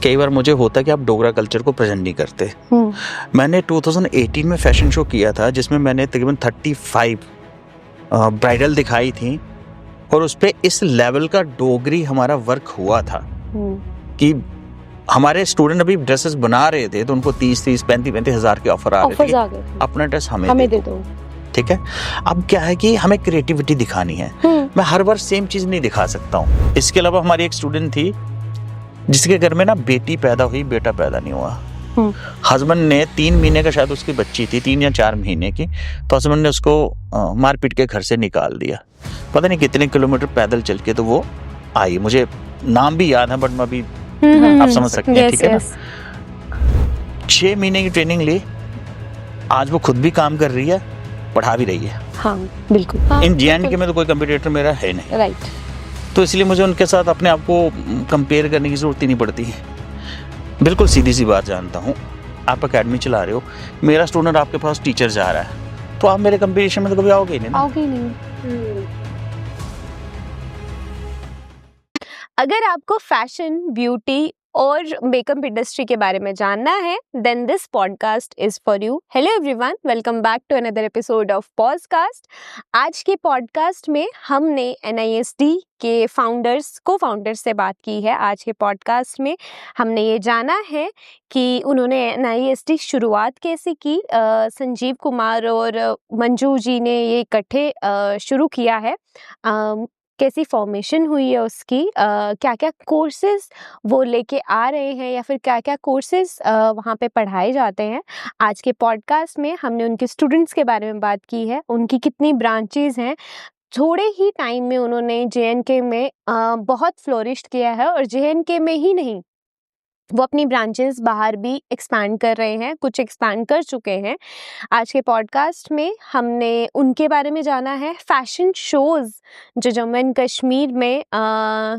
कई बार मुझे होता है कि आप डोगरा कल्चर को प्रेजेंट नहीं करते। मैंने 2018 में फैशन शो किया था जिसमें मैंने तकरीबन 35 ब्राइडल दिखाई थी और उस पे इस लेवल का डोगरी हमारा वर्क हुआ था कि हमारे स्टूडेंट अभी ड्रेसेस बना रहे थे तो उनको 30-35 हज़ार के ऑफर आ रहे थे, अपना ड्रेस हमें दे दो। ठीक है, अब क्या है कि हमें क्रिएटिविटी दिखानी है। मैं हर बार सेम चीज नहीं दिखा सकता हूँ। इसके अलावा हमारी एक स्टूडेंट थी जिसके घर में ना बेटी पैदा हुई, बेटा पैदा नहीं हुआ। हस्बैंड ने 3 महीने का, शायद उसकी बच्ची थी 3 या 4 महीने की, तो हस्बैंड ने उसको मारपीट के घर से निकाल दिया। पता नहीं कितने किलोमीटर पैदल चल के तो वो आई। मुझे नाम भी याद है बट मैं अभी आप समझ सकते हैं। ठीक है ना, 6 महीने की ट्रेनिंग ली, आज वो खुद भी काम कर रही है, पढ़ा भी रही है। हाँ बिल्कुल। इन JNK में तो कोई कंपटीटर मेरा है नहीं, राइट। तो इसलिए मुझे उनके साथ अपने आप को कंपेयर करने की जरूरत ही नहीं पड़ती। बिल्कुल सीधी सी बात जानता हूँ, आप एकेडमी चला रहे हो, मेरा स्टूडेंट आपके पास टीचर जा रहा है, तो आप मेरे कंपटीशन में तो कभी आओगे ही नहीं ना। आओगे ही नहीं। अगर आपको फैशन, ब्यूटी और मेकअप इंडस्ट्री के बारे में जानना है, then this podcast is for you. Hello everyone, welcome back to another episode of podcast. आज के पॉडकास्ट में हमने NIST के को फाउंडर्स से बात की है। आज के पॉडकास्ट में हमने ये जाना है कि उन्होंने NIST शुरुआत कैसे की। संजीव कुमार और मंजू जी ने ये इकट्ठे शुरू किया है। कैसी फॉर्मेशन हुई है उसकी, क्या क्या कोर्सेज वो लेके आ रहे हैं या फिर क्या क्या कोर्सेज वहाँ पे पढ़ाए जाते हैं। आज के पॉडकास्ट में हमने उनके स्टूडेंट्स के बारे में बात की है, उनकी कितनी ब्रांचेज हैं। थोड़े ही टाइम में उन्होंने JNK में बहुत फ्लोरिश किया है और JNK में ही नहीं, वो अपनी ब्रांचेस बाहर भी एक्सपैंड कर रहे हैं, कुछ एक्सपैंड कर चुके हैं। आज के पॉडकास्ट में हमने उनके बारे में जाना है। फैशन शोज़ जो जम्मू एंड कश्मीर में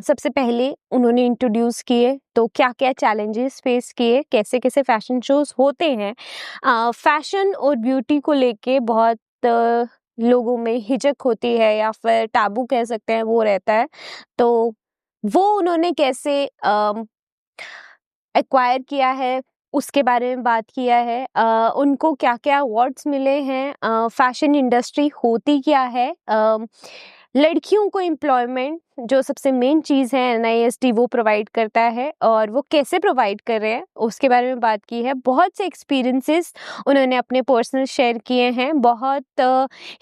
सबसे पहले उन्होंने इंट्रोड्यूस किए, तो क्या क्या चैलेंजेस फेस किए, कैसे कैसे फैशन शोज़ होते हैं। फैशन और ब्यूटी को लेके बहुत लोगों में हिचक होती है या फिर टाबू कह सकते हैं, वो रहता है। तो वो उन्होंने कैसे एक्वायर किया है, उसके बारे में बात किया है। उनको क्या क्या अवार्ड्स मिले हैं, फैशन इंडस्ट्री होती क्या है, लड़कियों को एम्प्लॉयमेंट जो सबसे मेन चीज़ है NIST वो प्रोवाइड करता है और वो कैसे प्रोवाइड कर रहे हैं उसके बारे में बात की है। बहुत से एक्सपीरियंसेस उन्होंने अपने पर्सनल शेयर किए हैं। बहुत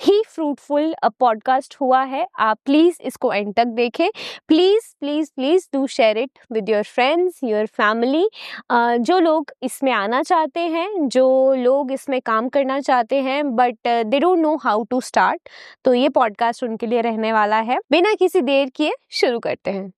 ही फ्रूटफुल पॉडकास्ट हुआ है। आप प्लीज़ इसको एंड तक देखें। Please please please do share it with your friends, your family. जो लोग इसमें आना चाहते हैं, जो लोग इसमें काम करना चाहते हैं but they don't know how to start, तो ये पॉडकास्ट उनके लिए रहने वाला है। बिना किसी देर किए शुरू करते हैं।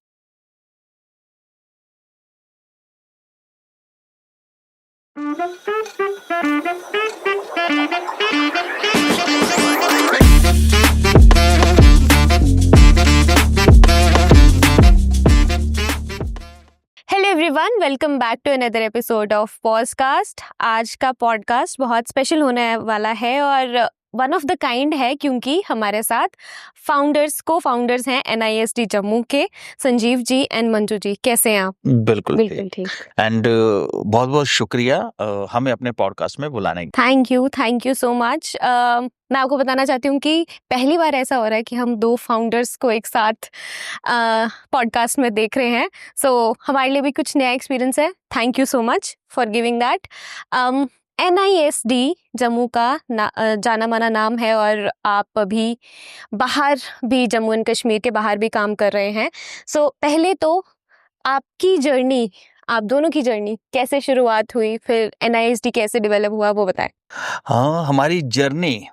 Hello everyone, welcome back to another episode of podcast. आज का पॉडकास्ट बहुत स्पेशल होने वाला है और वन ऑफ द काइंड है, क्योंकि हमारे साथ फाउंडर्स हैं NIST जम्मू के, संजीव जी एंड मंजू जी। कैसे हैं आप? बिल्कुल ठीक। एंड बहुत बहुत शुक्रिया हमें अपने पॉडकास्ट में बुलाने की। Thank you so much. मैं आपको बताना चाहती हूँ कि पहली बार ऐसा हो रहा है कि हम 2 फाउंडर्स को एक साथ पॉडकास्ट में देख रहे हैं। सो हमारे लिए भी कुछ नया एक्सपीरियंस है। Thank you so much for giving that. NIST Jammu का जाना माना नाम है और आप अभी बाहर भी, जम्मू एंड कश्मीर के बाहर भी काम कर रहे हैं। सो पहले तो आपकी जर्नी, आप दोनों की जर्नी कैसे शुरुआत हुई, फिर NIST कैसे डेवलप हुआ, वो बताएं। हाँ, हमारी जर्नी,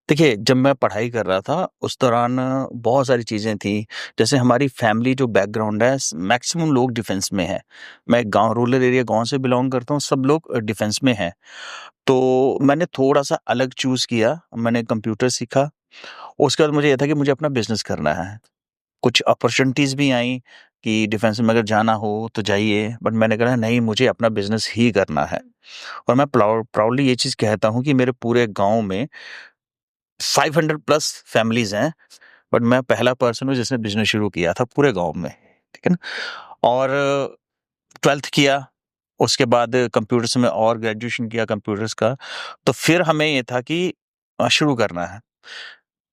देखिए जब मैं पढ़ाई कर रहा था उस दौरान बहुत सारी चीज़ें थी। जैसे हमारी फैमिली जो बैकग्राउंड है, मैक्सिमम लोग डिफेंस में है। मैं गांव, रूरल एरिया गांव से बिलोंग करता हूँ, सब लोग डिफेंस में हैं। तो मैंने थोड़ा सा अलग चूज़ किया, मैंने कंप्यूटर सीखा। उसके बाद मुझे ये था कि मुझे अपना बिजनेस करना है। कुछ अपॉर्चुनिटीज़ भी आई कि डिफेंस में अगर जाना हो तो जाइए, बट मैंने कहा नहीं, मुझे अपना बिजनेस ही करना है। और मैं प्राउडली ये चीज़ कहता हूँ कि मेरे पूरे गांव में 500 प्लस फैमिलीज हैं, बट मैं पहला पर्सन हूँ जिसने बिजनेस शुरू किया था पूरे गांव में। ठीक है ना। और 12th किया, उसके बाद कंप्यूटर्स में और ग्रेजुएशन किया कंप्यूटर्स का। तो फिर हमें ये था कि शुरू करना है।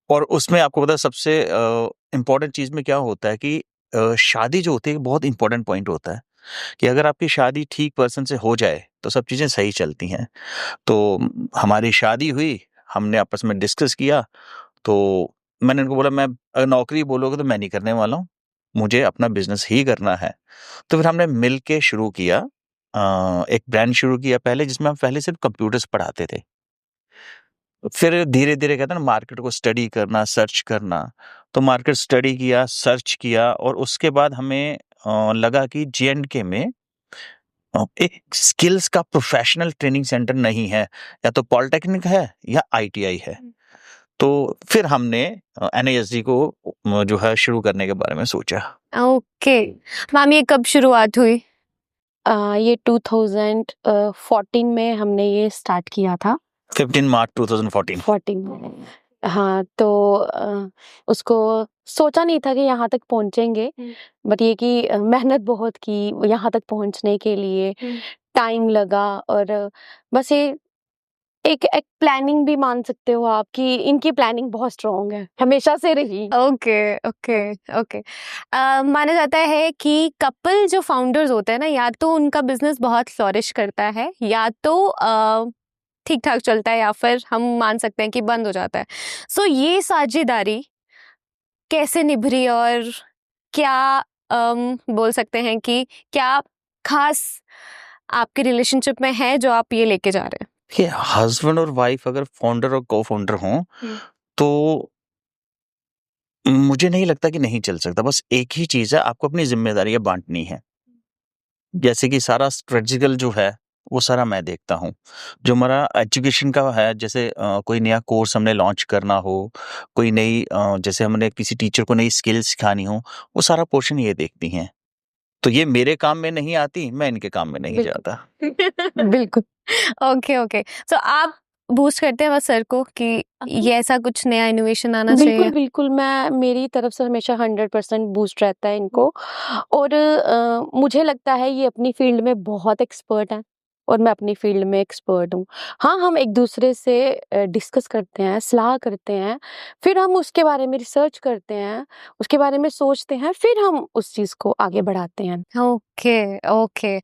और उसमें आपको पता है सबसे इम्पोर्टेंट चीज़ में क्या होता है कि शादी जो होती है बहुत इम्पोर्टेंट पॉइंट होता है कि अगर आपकी शादी ठीक पर्सन से हो जाए तो सब चीज़ें सही चलती हैं। तो हमारी शादी हुई, हमने आपस में डिस्कस किया। तो मैंने उनको बोला, मैं अगर नौकरी बोलोगे तो मैं नहीं करने वाला हूँ, मुझे अपना बिजनेस ही करना है। तो फिर हमने मिल के शुरू किया, एक ब्रांड शुरू किया पहले, जिसमें हम पहले सिर्फ कंप्यूटर्स पढ़ाते थे। फिर धीरे-धीरे कहते हैं ना मार्केट को स्टडी करना, सर्च करना। तो मार्केट स्टडी किया, सर्च किया और उसके बाद हमें लगा कि जे&के में एक स्किल्स का प्रोफेशनल ट्रेनिंग सेंटर नहीं है, या तो पॉलिटेक्निक है या आईटीआई है। तो फिर हमने एनआईएसडी को जो है शुरू करने के बारे में सोचा। ओके मैम, ये कब शुरुआत हुई? ये 2014 में हमने ये स्टार्ट किया था। 15 मार्च 2014। 14 में हाँ, तो उसको सोचा नहीं था कि यहाँ तक पहुँचेंगे, बट ये कि मेहनत बहुत की यहाँ तक पहुँचने के लिए, टाइम लगा। और बस ये एक प्लानिंग भी मान सकते हो आप कि इनकी प्लानिंग बहुत स्ट्रॉन्ग है, हमेशा से रही। Okay okay okay. माना जाता है कि कपल जो फाउंडर्स होते हैं ना, या तो उनका बिजनेस बहुत फ्लोरिश करता है, या तो ठीक ठाक चलता है, या फिर हम मान सकते हैं कि बंद हो जाता है। सो ये साझेदारी कैसे निभरी, और क्या बोल सकते हैं कि क्या खास आपके रिलेशनशिप में है जो आप ये लेके जा रहे हैं? कि हस्बैंड और वाइफ अगर फाउंडर और को फाउंडर हों तो मुझे नहीं लगता कि नहीं चल सकता। बस एक ही चीज़ है, आपको अपनी जिम्मेदारियां बांटनी है। जैसे कि सारा स्ट्रेटजिकल जो है वो सारा मैं देखता हूँ। जो हमारा एजुकेशन का है, जैसे कोई नया कोर्स हमने लॉन्च करना हो, कोई नई जैसे हमने किसी टीचर को नई स्किल सिखानी हो, वो सारा पोर्शन ये देखती हैं। तो ये मेरे काम में नहीं आती, मैं इनके काम में नहीं जाता। बिल्कुल। Okay okay. सो आप बूस्ट करते हैं बस सर को कि ये ऐसा कुछ नया इनोवेशन आना चाहिए? बिल्कुल, बिल्कुल, मैं मेरी तरफ से हमेशा 100% बूस्ट रहता है इनको। और मुझे लगता है ये अपनी फ़ील्ड में बहुत एक्सपर्ट हैं और मैं अपनी फ़ील्ड में एक्सपर्ट हूँ। हाँ, हम एक-दूसरे से डिस्कस करते हैं, सलाह करते हैं, फिर हम उसके बारे में रिसर्च करते हैं, उसके बारे में सोचते हैं, फिर हम उस चीज़ को आगे बढ़ाते हैं। Okay okay.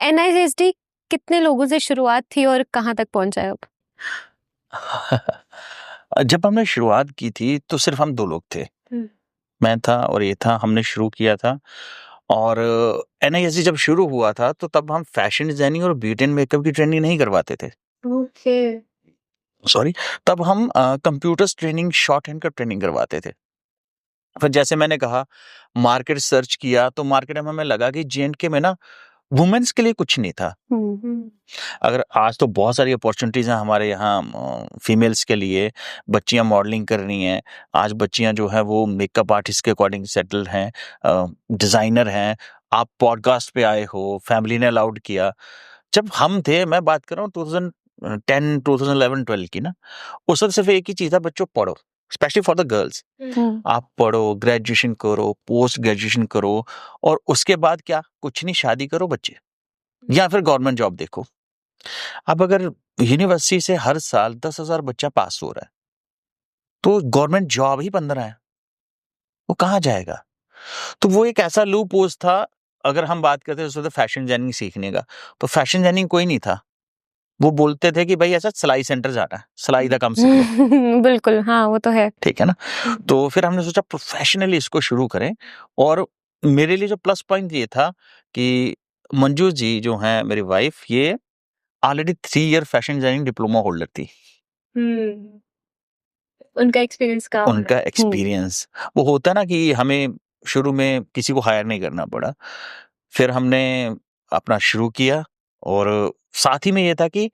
एनआईएसडी कितने लोगों से शुरुआत थी और कहाँ तक पहुंचा है अब? जब हमने शुरुआत की थी तो सिर्फ हम 2 लोग थे। मैं था और ये था, हमने शुरू किया था। और एनआईएसडी जब शुरू हुआ था तो तब हम फैशन डिजाइनिंग और ब्यूटी एंड मेकअप की ट्रेनिंग नहीं करवाते थे। ओके। सॉरी, तब हम कंप्यूटर्स ट्रेनिंग, शॉर्ट हैंड का ट्रेनिंग करवाते थे। फिर जैसे मैंने कहा, मार्केट सर्च किया तो मार्केट में हमें लगा कि जे&के में ना वुमेन्स के लिए कुछ नहीं था। अगर आज तो बहुत सारी अपॉर्चुनिटीज़ हैं हमारे यहाँ फीमेल्स के लिए। बच्चियाँ मॉडलिंग कर रही हैं, आज बच्चियाँ जो हैं वो मेकअप आर्टिस्ट के अकॉर्डिंग सेटल हैं, डिज़ाइनर हैं। आप पॉडकास्ट पे आए हो, फैमिली ने अलाउड किया। जब हम थे, मैं बात कर रहा हूँ 2010, 2011-12 की ना, उस वक्त सिर्फ एक ही चीज़ था, बच्चों पढ़ो, स्पेशली फॉर द गर्ल्स। आप पढ़ो, ग्रेजुएशन करो, पोस्ट ग्रेजुएशन करो, और उसके बाद क्या, कुछ नहीं, शादी करो बच्चे, या फिर गवर्नमेंट जॉब देखो। अब अगर यूनिवर्सिटी से हर साल 10,000 बच्चा पास हो रहा है तो गवर्नमेंट जॉब ही 15 है, वो कहाँ जाएगा? तो वो एक ऐसा लूप होल्स था। अगर हम बात करते हैं तो फैशन डिजाइनिंग सीखने का, तो फैशन डिजाइनिंग कोई नहीं था। वो बोलते थे कि भाई ऐसा सिलाई सेंटर जाना है, सिलाई का काम सीख लो। बिल्कुल, हाँ वो तो है। ठीक है ना। तो फिर हमने सोचा प्रोफेशनली इसको शुरू करें। और मेरे लिए जो प्लस पॉइंट ये था कि मंजू जी जो हैं मेरी वाइफ, ये already 3 year fashion designing diploma holder थी। उनका एक्सपीरियंस का उनका एक्सपीरियंस वो होता ना कि हमें शुरू में किसी को हायर नहीं करना पड़ा। फिर हमने अपना शुरू किया, और साथ ही में ये था कि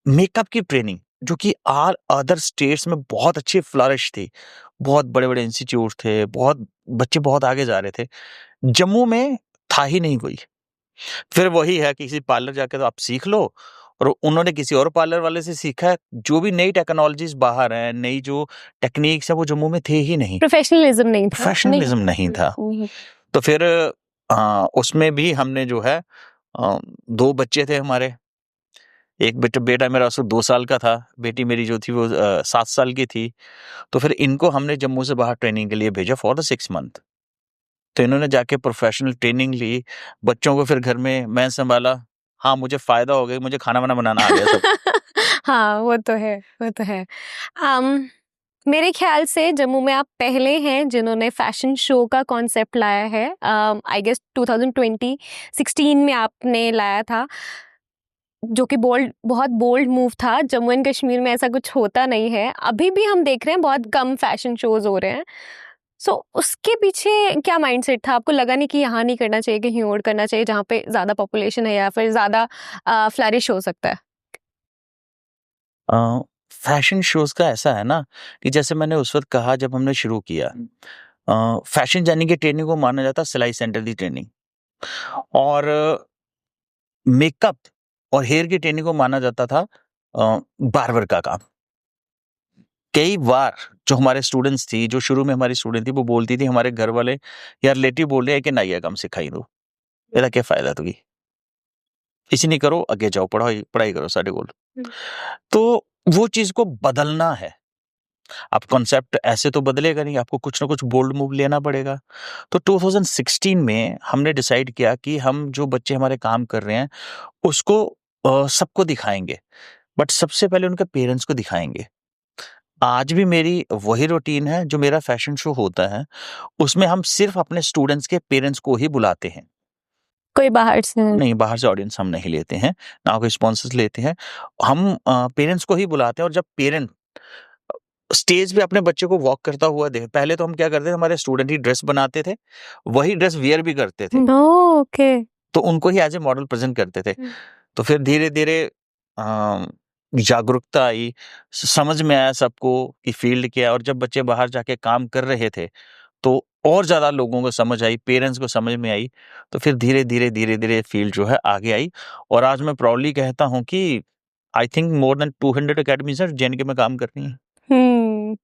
मेकअप की ट्रेनिंग जो कि आल अदर स्टेट्स में बहुत अच्छी फ्लरिश थी, बहुत बड़े-बड़े इंस्टीट्यूट थे, बहुत बच्चे बहुत आगे जा रहे थे। जम्मू में था ही नहीं कोई। फिर वही है कि किसी पार्लर जाके तो आप सीख लो, और उन्होंने किसी और पार्लर वाले से सीखा है। जो भी नई टेक्नोलॉजीज बाहर हैं, नई जो टेक्निक्स है, वो जम्मू में थे ही नहीं। प्रोफेशनलिज्म नहीं था। प्रोफेशनलिज्म नहीं था। तो फिर उसमें भी हमने जो है 2 बच्चे थे हमारे। एक बेटा मेरा उस वक़्त 2 साल का था, बेटी मेरी जो थी वो 7 साल की थी। तो फिर इनको हमने जम्मू से बाहर ट्रेनिंग के लिए भेजा फॉर द 6 मंथ। तो इन्होंने जाके प्रोफ़ेशनल ट्रेनिंग ली, बच्चों को फिर घर में मैं सँभाला। हाँ, मुझे फ़ायदा हो गया, मुझे खाना-वाना बनाना आ गया सब। हाँ, वो तो है, वो तो है। मेरे ख्याल से जम्मू में आप पहले हैं जिन्होंने फैशन शो का कॉन्सेप्ट लाया है। आई गेस 2016 में आपने लाया था, जो कि बहुत बोल्ड मूव था। जम्मू एंड कश्मीर में ऐसा कुछ होता नहीं है। अभी भी हम देख रहे हैं बहुत कम फैशन शोज़ हो रहे हैं। सो उसके पीछे क्या माइंडसेट था? आपको लगा नहीं कि यहाँ नहीं करना चाहिए, कहीं और करना चाहिए जहाँ पे ज़्यादा पॉपुलेशन है या फिर ज़्यादा फ्लरिश हो सकता है? फैशन शोज़ का ऐसा है ना कि जैसे मैंने उस वक़्त कहा जब हमने शुरू किया, फैशन डिज़ाइनिंग की ट्रेनिंग को माना जाता है सिलाई सेंटर की ट्रेनिंग, और मेकअप और हेयर की ट्रेनिंग को माना जाता था बार्बर का काम। कई बार जो हमारे स्टूडेंट्स थी, जो शुरू में हमारी स्टूडेंट थी, वो बोलती थी हमारे घर वाले या रिलेटिव बोल रहे हैं कि नया काम सिखाई दो, ਇਹਦਾ क्या फ़ायदा तुगी? इसी नहीं करो, आगे जाओ, पढ़ाई पढ़ाई करो साढ़े कोल। तो वो चीज़ को बदलना है। अब कॉन्सेप्ट ऐसे तो बदलेगा नहीं, आपको कुछ ना कुछ बोल्ड मूव लेना पड़ेगा। तो 2016 में हमने डिसाइड किया कि हम जो बच्चे हमारे काम कर रहे हैं, उसको सबको दिखाएँगे, बट सबसे पहले उनके पेरेंट्स को दिखाएँगे। आज भी मेरी वही रूटीन है, जो मेरा फैशन शो होता है, उसमें हम सिर्फ़ अपने स्टूडेंट्स के पेरेंट्स को ही बुलाते हैं। कोई बाहर से नहीं, बाहर से ऑडियंस हम नहीं लेते हैं, ना कोई स्पॉन्सर्स लेते हैं। हम पेरेंट्स को ही बुलाते हैं, और जब पेरेंट स्टेज पे अपने बच्चे को वॉक करता हुआ देख, पहले तो हम क्या करते थे, हमारे स्टूडेंट ही ड्रेस बनाते थे, वही ड्रेस वियर भी करते थे, ओके। तो उनको ही एज़ ए मॉडल प्रेज़ेंट करते थे। तो फिर धीरे-धीरे जागरूकता आई, समझ में आया सबको कि फ़ील्ड क्या है, और जब बच्चे बाहर जाके काम कर रहे थे, तो और ज़्यादा लोगों को समझ आई, पेरेंट्स को समझ में आई, तो फिर धीरे-धीरे फ़ील्ड जो है आगे आई, और आज मैं प्राउडली कहता हूँ कि I think more than 200 academies हैं जिनके में काम कर रही हैं।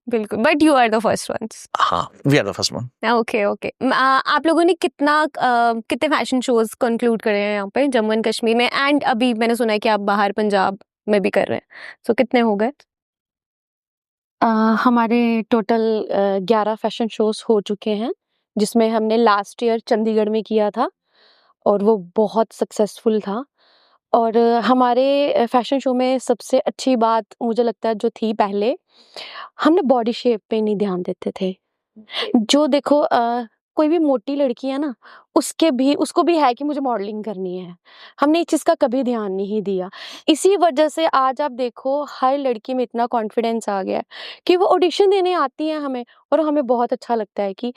बिल्कुल, but you are the first ones. हाँ, we are the first one. Okay, okay. आप लोगों ने कितने फैशन शोज़ कंक्लूड करे हैं यहाँ पे जम्मू एंड कश्मीर में? एंड अभी मैंने सुना है कि आप बाहर पंजाब में भी कर रहे हैं। सो कितने हो गए? हमारे टोटल 11 फैशन शोज़ हो चुके हैं, जिसमें हमने लास्ट ईयर चंडीगढ़ में किया था और वो बहुत सक्सेसफुल था। और हमारे फैशन शो में सबसे अच्छी बात मुझे लगता है जो थी पहले, हमने बॉडी शेप पे नहीं ध्यान देते थे। जो देखो कोई भी मोटी लड़की है ना, उसको भी है कि मुझे मॉडलिंग करनी है। हमने इस चीज़ का कभी ध्यान नहीं दिया। इसी वजह से आज आप देखो हर लड़की में इतना कॉन्फिडेंस आ गया है कि वो ऑडिशन देने आती हैं हमें, और हमें बहुत अच्छा लगता है कि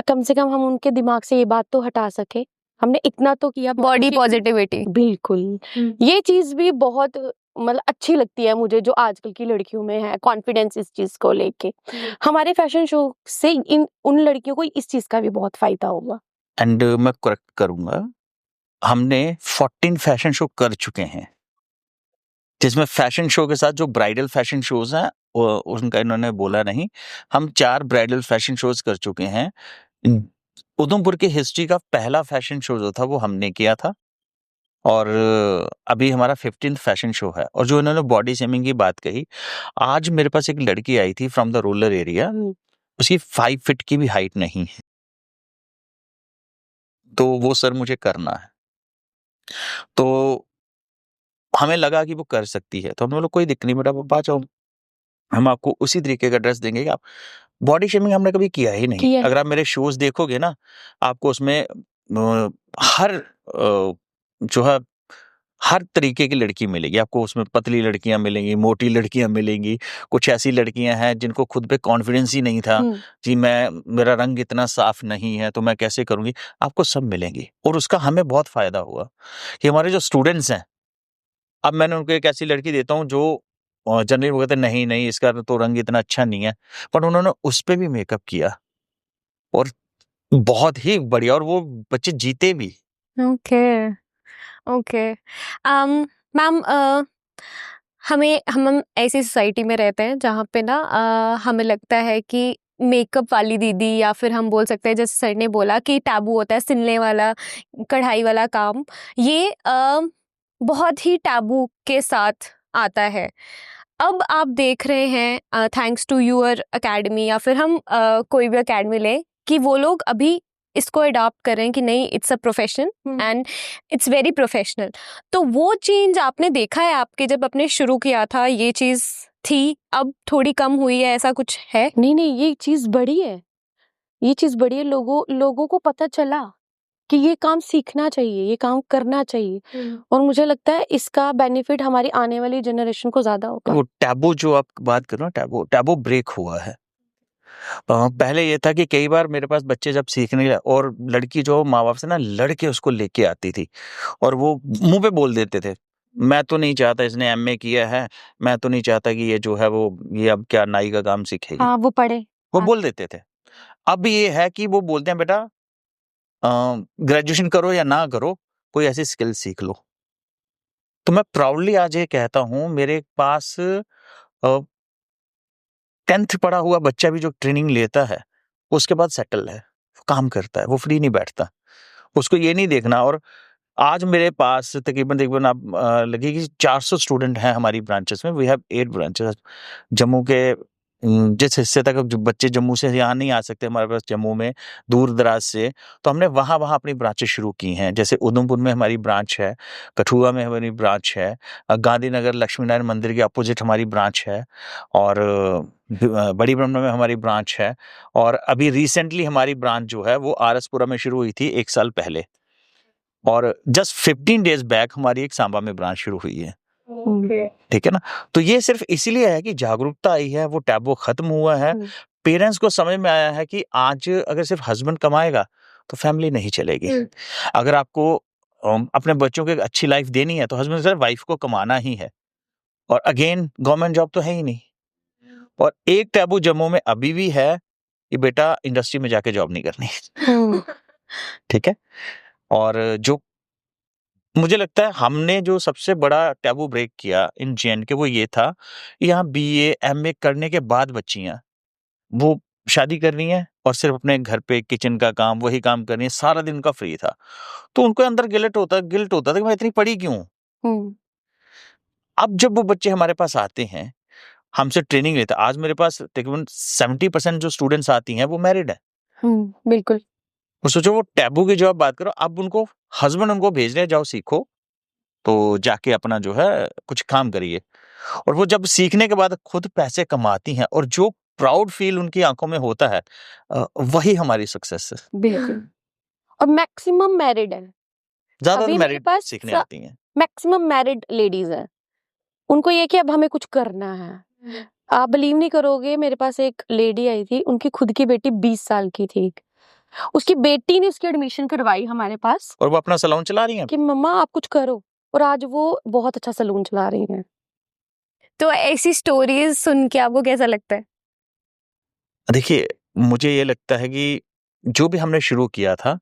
कम से कम हम उनके दिमाग से ये बात तो हटा सके। हमने इतना तो किया बॉडी पॉजिटिविटी। बिल्कुल। ये चीज़ भी बहुत मतलब अच्छी लगती है मुझे, जो आजकल की लड़कियों में है कॉन्फिडेंस इस चीज़ को लेके। हमारे फैशन शो से उन लड़कियों को इस चीज़ का भी बहुत फ़ायदा होगा। एंड मैं करेक्ट करूँगा, हमने 14 फैशन शो कर चुके हैं, जिसमें फैशन शो के साथ जो ब्राइडल फैशन शोज़ हैं, उनका इन्होंने बोला नहीं। हम 4 ब्राइडल फैशन शोज़ कर चुके हैं। उधमपुर की हिस्ट्री का पहला फैशन शो जो था वो हमने किया था, और अभी हमारा 15th फैशन शो है। और जो इन्होंने बॉडी शेमिंग की बात कही, आज मेरे पास एक लड़की आई थी फ्रॉम द रूरल एरिया, उसकी 5 फीट की भी हाइट नहीं है। तो वो सर मुझे करना है। तो हमें लगा कि वो कर सकती है, तो हमने बोला कोई दिक्कत नहीं बेटा, आप आ जाओ, हम आपको उसी तरीके का ड्रेस देंगे कि आप। बॉडी शेमिंग हमने कभी किया ही नहीं। किया है। अगर आप मेरे शोज़ देखोगे ना, आपको उसमें हर जो है हर तरीके की लड़की मिलेगी। आपको उसमें पतली लड़कियाँ मिलेंगी, मोटी लड़कियाँ मिलेंगी, कुछ ऐसी लड़कियाँ हैं जिनको खुद पे कॉन्फिडेंस ही नहीं था, जी मेरा रंग इतना साफ नहीं है, तो मैं कैसे करूँगी? आपको सब मिलेंगी, और उसका हमें बहुत फ़ायदा हुआ कि हमारे जो स्टूडेंट्स हैं, अब मैंने उनको एक ऐसी लड़की देता हूँ जो जनरली वो कहते हैं नहीं, इसका तो रंग इतना अच्छा नहीं है, पर उन्होंने उस पे भी मेकअप किया, और बहुत ही बढ़िया, और वो बच्चे जीते भी। Okay, okay. मैम, हम ऐसी सोसाइटी में रहते हैं जहाँ पे ना हमें लगता है कि मेकअप वाली दीदी, या फिर हम बोल सकते हैं जैसे सर ने बोला कि टैबू होता है सिलने वाला, कढ़ाई वाला काम, ये बहुत ही टैबू के साथ आता है। अब आप देख रहे हैं थैंक्स टू यूर एकेडमी, या फिर हम कोई भी एकेडमी लें, कि वो लोग अभी इसको अडॉप्ट करें कि नहीं, it's a profession and it's very professional. तो वो चेंज आपने देखा है आपके जब आपने शुरू किया था, ये चीज़ थी, अब थोड़ी कम हुई है, ऐसा कुछ है? नहीं, ये चीज़ बढ़ी है, ये चीज़ बढ़ी है। लोगों को पता चला कि ये काम सीखना चाहिए, ये काम करना चाहिए, और मुझे लगता है इसका बेनिफिट हमारी आने वाली जनरेशन को ज़्यादा होगा। वो टैबू जो आप बात कर रहे हो, टैबू ब्रेक हुआ है। पहले ये था कि कई बार मेरे पास बच्चे जब सीखने लगे और लड़की जो माँ बाप से ना लड़के उसको लेके आती थी और वो मुंह पे बोल देते थे, मैं तो नहीं चाहता, इसने एमए किया है, मैं तो नहीं चाहता कि ये जो है वो ये अब क्या नाई का काम सीखेगी। हाँ, वो पढ़े। वो बोल देते थे। अब ये है कि वो बोलते हैं बेटा ग्रेजुएशन करो या ना करो, कोई ऐसी स्किल सीख लो। तो मैं प्राउडली आज ये कहता हूँ, मेरे पास 10th पढ़ा हुआ बच्चा भी जो ट्रेनिंग लेता है, उसके बाद सेटल है, वो काम करता है, वो फ्री नहीं बैठता। उसको ये नहीं देखना। और आज मेरे पास तकरीबन आप लगेगी 400 स्टूडेंट हैं हमारी ब्रांचेस में। We have 8 branches. जम्मू के जिस हिस्से तक अब जो बच्चे जम्मू से यहाँ नहीं आ सकते हमारे पास, जम्मू में दूर-दराज से, तो हमने वहाँ अपनी ब्रांचेस शुरू की हैं। जैसे उधमपुर में हमारी ब्रांच है, कठुआ में हमारी ब्रांच है, गांधीनगर लक्ष्मी नारायण मंदिर के अपोजिट हमारी ब्रांच है, और बड़ी ब्रह्मपुरा में हमारी ब्रांच है, और अभी रिसेंटली हमारी ब्रांच जो है वो आरएसपुरा में शुरू हुई थी 1 साल पहले, और जस्ट 15 डेज बैक हमारी एक सांबा में ब्रांच शुरू हुई है। ठीक है ना? तो ये सिर्फ इसीलिए है कि जागरूकता आई है, वो टैबू खत्म हुआ है। पेरेंट्स को समझ में आया है कि आज अगर सिर्फ हस्बैंड कमाएगा तो फैमिली नहीं चलेगी। अगर आपको अपने बच्चों को एक अच्छी लाइफ देनी है तो हस्बैंड सिर्फ वाइफ को कमाना ही है, और अगेन गवर्नमेंट जॉब तो है ही नहीं। और एक टैबू जम्मू में अभी भी है कि बेटा इंडस्ट्री में जाके जॉब नहीं करनी। ठीक है? और जो मुझे लगता है हमने जो सबसे बड़ा टैबू ब्रेक किया इन जे.एंड.के, वो ये था, यहाँ बीए एमए करने के बाद बच्चियाँ वो शादी कर रही हैं और सिर्फ अपने घर पे किचन का काम, वही काम कर रही हैं, सारा दिन उनका फ्री था। तो उनको अंदर गिल्ट होता था कि मैं इतनी पढ़ी क्यों? अब जब वो बच्चे हमारे पास आते हैं, हमसे ट्रेनिंग लेते हैं, आज मेरे पास तकरीबन 70% जो स्टूडेंट्स आती हैं वो मैरिड है। बिल्कुल। और सोचो, वो टैबू की जो आप बात करो, अब उनको हस्बैंड उनको भेज रहे हैं, जाओ सीखो, तो जाके अपना जो है कुछ काम करिए। और वो जब सीखने के बाद खुद पैसे कमाती हैं और जो प्राउड फील उनकी आंखों में होता है, वही हमारी सक्सेस है। बिल्कुल। और मैक्सिमम मैरिड है। ज्यादा अभी मेरे मैरिड पास सीखने आती हैं। मैक्सिमम मैरिड लेडीज है। उनको ये कि अब हमें कुछ करना है। आप बिलीव नहीं करोगे, मेरे पास एक लेडी आई थी, उनकी खुद की बेटी 20 साल की थी। उसकी बेटी ने उसकी एडमिशन करवाई हमारे पास, और वो अपना सैलून चला रही हैं कि मम्मा आप कुछ करो, और आज वो बहुत अच्छा सैलून चला रही हैं। तो ऐसी स्टोरीज सुन के आपको कैसा लगता है? देखिए, मुझे ये लगता है कि जो भी हमने शुरू किया था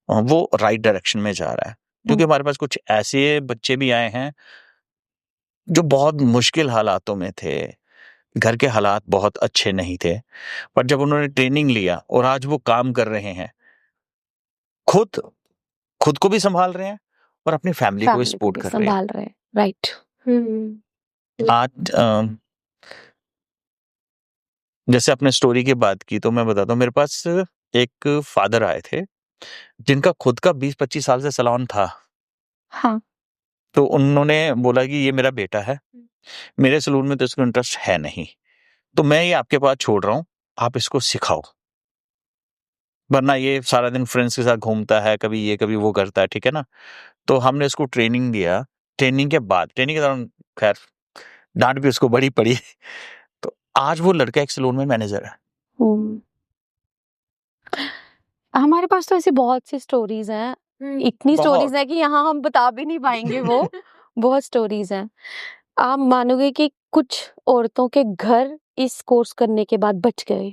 वो राइट डायरेक्शन में जा रहा है, क्योंकि हमारे पास कुछ ऐसे बच्चे भी आए हैं जो बहुत मुश्किल हालातों में थे, घर के हालात बहुत अच्छे नहीं थे, पर जब उन्होंने ट्रेनिंग लिया और आज वो काम कर रहे हैं, खुद को भी संभाल रहे हैं और अपनी फैमिली को भी सपोर्ट कर रहे हैं। संभाल रहे हैं, राइट। आज जैसे आपने स्टोरी की बात की, तो मैं बताता हूँ, मेरे पास एक फादर आए थे जिनका खुद का 20-25 साल से सैलून था। हाँ। तो उन्होंने बोला कि ये मेरा बेटा है, मेरे सैलून में तो इसको इंटरेस्ट है नहीं, तो मैं ये आपके पास छोड़ रहा हूँ, आप इसको सिखाओ, वरना ये सारा दिन फ्रेंड्स के साथ घूमता है, कभी ये कभी वो करता है। ठीक है ना? तो हमने इसको ट्रेनिंग दिया। ट्रेनिंग के दौरान खैर डांट भी उसको बड़ी पड़ी। तो आज वो लड़का एक सैलून में मैनेजर है। हमारे पास तो ऐसी बहुत सी स्टोरीज हैं, इतनी स्टोरीज है कि यहाँ हम बता भी नहीं पाएंगे वो। बहुत स्टोरीज हैं। आप मानोगे कि कुछ औरतों के घर इस कोर्स करने के बाद बच गए।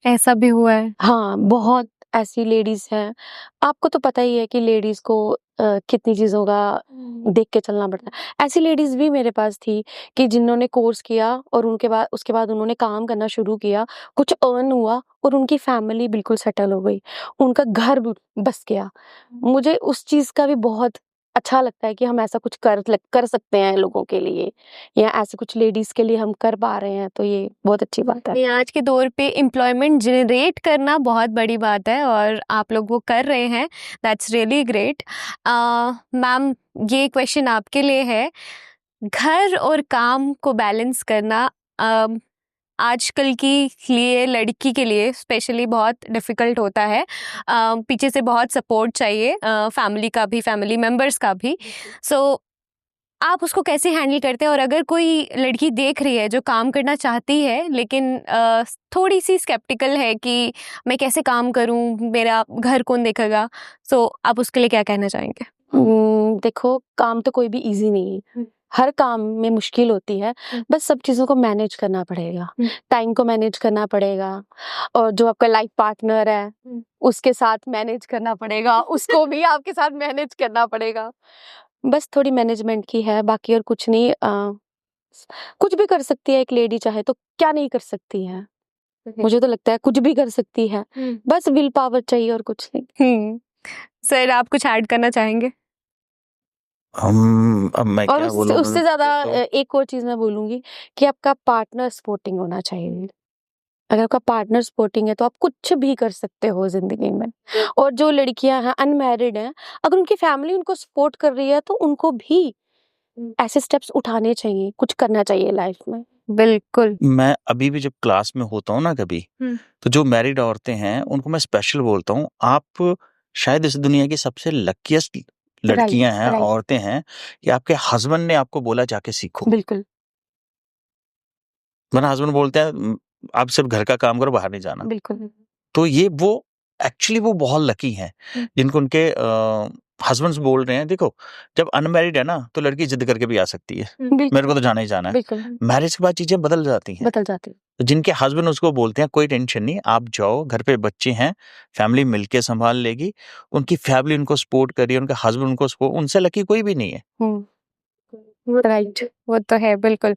ऐसा भी हुआ है? हाँ, बहुत ऐसी लेडीज हैं, आपको तो पता ही है कि लेडीज को कितनी चीजों का देख के चलना पड़ता है। ऐसी लेडीज भी मेरे पास थी कि जिन्होंने कोर्स किया और उसके बाद उन्होंने काम करना शुरू किया, कुछ अर्न हुआ और उनकी फैमिली बिल्कुल सेटल हो गई, उनका घर बस गया। मुझे उस चीज का भी बहुत अच्छा लगता है कि हम ऐसा कुछ कर सकते हैं लोगों के लिए, या ऐसे कुछ लेडीज के लिए हम कर पा रहे हैं, तो ये बहुत अच्छी बात है। आज के दौर पे एम्प्लॉयमेंट जनरेट करना बहुत बड़ी बात है और आप लोग वो कर रहे हैं, दैट्स रियली ग्रेट। मैम, ये क्वेश्चन आपके लिए है, घर और काम को बैलेंस करना आजकल की लिए लड़की के लिए स्पेशली बहुत डिफ़िकल्ट होता है। पीछे से बहुत सपोर्ट चाहिए, फैमिली का भी, फैमिली मेम्बर्स का भी। सो आप उसको कैसे हैंडल करते हैं? और अगर कोई लड़की देख रही है जो काम करना चाहती है लेकिन थोड़ी सी स्केप्टिकल है कि मैं कैसे काम करूं, मेरा घर कौन देखेगा, सो आप उसके लिए क्या कहना चाहेंगे? देखो, काम तो कोई भी इजी नहीं है, हर काम में मुश्किल होती है, बस सब चीज़ों को मैनेज करना पड़ेगा, टाइम को मैनेज करना पड़ेगा, और जो आपका लाइफ पार्टनर है उसके साथ मैनेज करना पड़ेगा, उसको भी आपके साथ मैनेज करना पड़ेगा। बस थोड़ी मैनेजमेंट की है, बाकी और कुछ नहीं। कुछ भी कर सकती है एक लेडी, चाहे तो क्या नहीं कर सकती है। मुझे तो लगता है कुछ भी कर सकती है, बस विल पावर चाहिए और कुछ नहीं। सर, आप कुछ ऐड करना चाहेंगे? अब मैं और क्या बोलूं, उससे ज्यादा तो एक और चीज मैं बोलूंगी कि आपका पार्टनर सपोर्टिंग होना चाहिए। अगर आपका पार्टनर सपोर्टिंग है तो आप कुछ भी कर सकते हो जिंदगी में। और जो लड़कियां हैं अनमैरिड हैं, अगर उनकी फैमिली उनको सपोर्ट कर रही है तो उनको भी ऐसे स्टेप्स उठाने चाहिए, कुछ करना चाहिए लाइफ में। बिल्कुल। मैं अभी भी जब क्लास में होता हूँ ना कभी, तो जो मैरिड औरतें हैं उनको मैं स्पेशल बोलता हूँ, आप शायद इस दुनिया की सबसे लकीएस्ट लड़कियां हैं, राइट। औरतें हैं, कि आपके हस्बैंड ने आपको बोला जाके सीखो। बिल्कुल। वरना हस्बैंड बोलते हैं आप सिर्फ घर का काम करो, बाहर नहीं जाना। बिल्कुल। तो ये वो एक्चुअली वो बहुत लकी हैं जिनको उनके हस्बैंड्स बोल रहे हैं। देखो, जब अनमैरिड है ना तो लड़की जिद करके भी आ सकती है, मेरे को तो जाना ही जाना है। बिल्कुल मैरिज के बाद चीजें बदल जाती हैं। बदल जाती है। तो जिनके हस्बैंड उसको बोलते हैं कोई टेंशन नहीं, आप जाओ, घर पे बच्चे हैं, फैमिली मिलके संभाल लेगी, उनकी फैमिली उनको सपोर्ट कर रही है, उनके हस्बैंड उनको सपोर्ट, उनसे लकी कोई भी नहीं है। राइट, वो तो है बिल्कुल।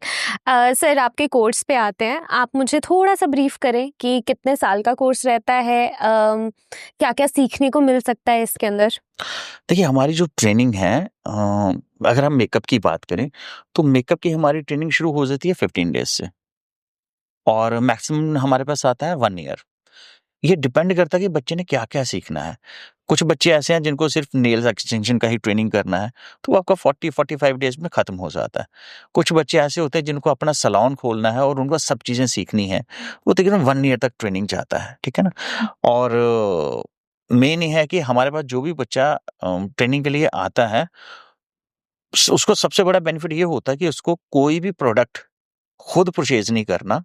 सर, आपके कोर्स पे आते हैं, आप मुझे थोड़ा सा ब्रीफ करें कि कितने साल का कोर्स रहता है, क्या क्या सीखने को मिल सकता है इसके अंदर? देखिए, हमारी जो ट्रेनिंग है, अगर हम मेकअप की बात करें तो मेकअप की हमारी ट्रेनिंग शुरू हो जाती है 15 डेज से, और मैक्सिमम हमारे पास आता है 1 ईयर। ये डिपेंड करता है कि बच्चे ने क्या-क्या सीखना है। कुछ बच्चे ऐसे हैं जिनको सिर्फ नेल्स एक्सटेंशन का ही ट्रेनिंग करना है, तो वो आपका 40-45 डेज़ में खत्म हो जाता है। कुछ बच्चे ऐसे होते हैं जिनको अपना सैलून खोलना है और उनको सब चीज़ें सीखनी है, वो तकरीबन 1 ईयर तक ट्रेनिंग चाहता है, ठीक है ना? और मेन ये है कि हमारे पास जो भी बच्चा ट्रेनिंग के लिए आता है, उसको सबसे बड़ा बेनिफिट ये होता है कि उसको कोई भी प्रोडक्ट खुद परचेज़ नहीं करना।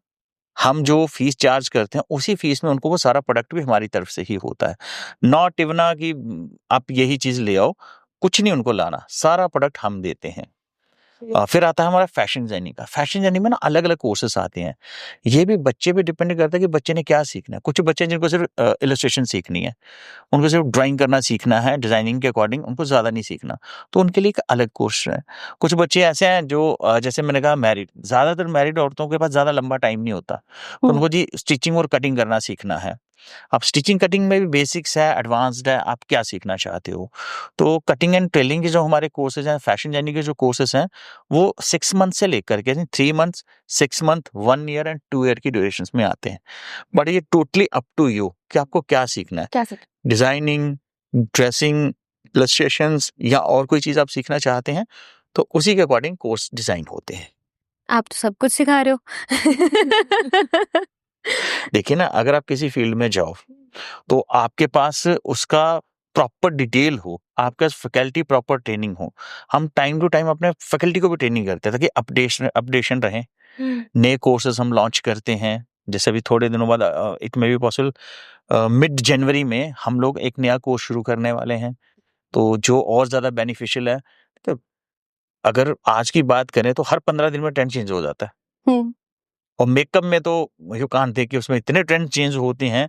हम जो फीस चार्ज करते हैं उसी फीस में उनको वो सारा प्रोडक्ट भी हमारी तरफ से ही होता है। नॉट इवन कि आप यही चीज़ ले आओ, कुछ नहीं उनको लाना, सारा प्रोडक्ट हम देते हैं। फिर आता है हमारा फैशन डिजाइनिंग का। फैशन डिजाइनिंग में ना अलग-अलग कोर्सेस आते हैं। ये भी बच्चे पे डिपेंड करता है कि बच्चे ने क्या सीखना है। कुछ बच्चे जिनको सिर्फ इलस्ट्रेशन सीखनी है, उनको सिर्फ ड्राइंग करना सीखना है, डिजाइनिंग के अकॉर्डिंग उनको ज़्यादा नहीं सीखना, तो उनके लिए एक अलग कोर्स है। कुछ बच्चे ऐसे हैं जो जैसे मैंने कहा मैरिड, ज़्यादातर मैरिड औरतों के पास ज़्यादा लंबा टाइम नहीं होता, तो उनको जी स्टिचिंग और कटिंग करना सीखना है। अब स्टिचिंग कटिंग में भी बेसिक्स है, एडवांस्ड है, आप क्या सीखना चाहते हो? तो कटिंग एंड टेलरिंग के जो हमारे कोर्सेज़ हैं, फैशन डिजाइनिंग के जो कोर्सेज़ हैं, वो 6 मंथ से लेकर के 3 months, 6 month, 1 year and 2 year की ड्यूरेशंस में आते हैं। बट ये टोटली अप टू यू कि आपको क्या सीखना है। क्या सर? डिजाइनिंग, ड्रेसिंग, इलस्ट्रेशंस या और कोई चीज़ आप सीखना चाहते हैं, तो उसी के अकॉर्डिंग कोर्स डिज़ाइन होते हैं। आप तो सब कुछ सिखा रहे हो। देखिए ना, अगर आप किसी फील्ड में जाओ, तो आपके पास उसका प्रॉपर डिटेल हो, आपके पास फैकल्टी प्रॉपर ट्रेनिंग हो। हम टाइम टू टाइम अपने फैकल्टी को भी ट्रेनिंग करते हैं ताकि अपडेशन रहें। नए कोर्सेज़ हम लॉन्च करते हैं, जैसे अभी थोड़े दिनों बाद it may be possible mid जनवरी में हम लोग एक नया कोर्स शुरू करने वाले हैं, तो जो और ज़्यादा बेनिफिशियल है। तो अगर आज की बात करें तो हर 15 दिन में ट्रेंड चेंज हो जाता है। और मेकअप में तो यू कांट थिंक कि उसमें इतने ट्रेंड चेंज होते हैं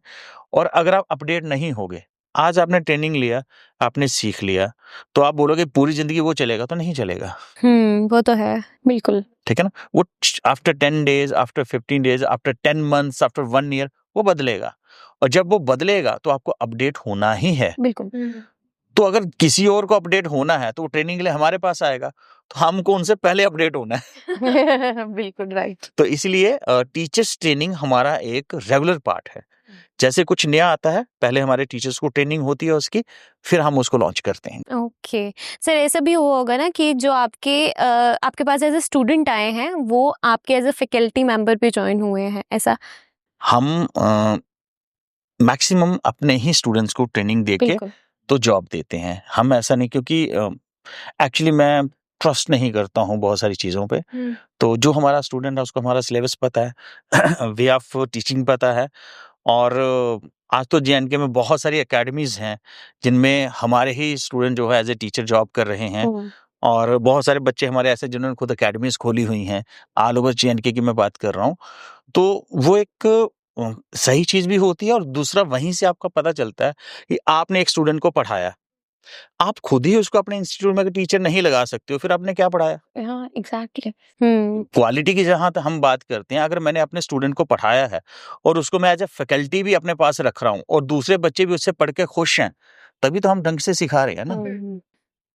और अगर आप अपडेट नहीं होगे, आज आपने ट्रेनिंग लिया, आपने सीख लिया, तो आप बोलोगे पूरी जिंदगी वो चलेगा, तो नहीं चलेगा। वो तो है, बिल्कुल। ठीक है ना। वो after 10 days, after 15 days, after 10 months, after 1 year वो बदलेगा, और जब वो बदलेगा तो आपको अपडेट होना ही है। बिल्कुल। तो अगर किसी और को अपडेट होना है तो वो ट्रेनिंग के लिए हमारे पास आएगा, तो हमको उनसे पहले अपडेट होना है। बिल्कुल राइट। तो इसलिए टीचर्स ट्रेनिंग हमारा एक रेगुलर पार्ट है। जैसे कुछ नया आता है, पहले हमारे टीचर्स को ट्रेनिंग होती है उसकी, फिर हम उसको लॉन्च करते हैं। ओके सर, ऐसा भी हुआ होगा ना कि जो आपके पास एज ए स्टूडेंट आए हैं वो आपके एज ए फैकल्टी मेंबर भी ज्वाइन हुए हैं, ऐसा? हम मैक्सिमम अपने ही स्टूडेंट्स को ट्रेनिंग देके बिल्कुल। तो जॉब देते हैं। हम ऐसा नहीं, क्योंकि एक्चुअली मैं ट्रस्ट नहीं करता हूँ बहुत सारी चीज़ों पे। तो जो हमारा स्टूडेंट है उसको हमारा सिलेबस पता है, वे ऑफ टीचिंग पता है, और आज तो JNK में बहुत सारी एकेडमीज हैं जिनमें हमारे ही स्टूडेंट जो है एज ए टीचर जॉब कर रहे हैं, और बहुत सारे बच्चे हमारे ऐसे जिन्होंने खुद एकेडमीज खोली हुई हैं, ऑल ओवर JNK की मैं बात कर रहा हूँ। तो वो एक सही चीज़ भी होती है, और दूसरा वहीं से आपका पता चलता है कि आपने एक स्टूडेंट को पढ़ाया, आप खुद ही उसको अपने इंस्टीट्यूट में टीचर नहीं लगा सकते हो, फिर आपने क्या पढ़ाया? हाँ एग्जैक्टली। क्वालिटी की जहां तक हम बात करते हैं, अगर मैंने अपने स्टूडेंट को पढ़ाया है और उसको मैं एज ए फैकल्टी भी अपने पास रख रहा हूँ, और दूसरे बच्चे भी उससे पढ़ के खुश हैं, तभी तो हम ढंग से सिखा रहे हैं ना।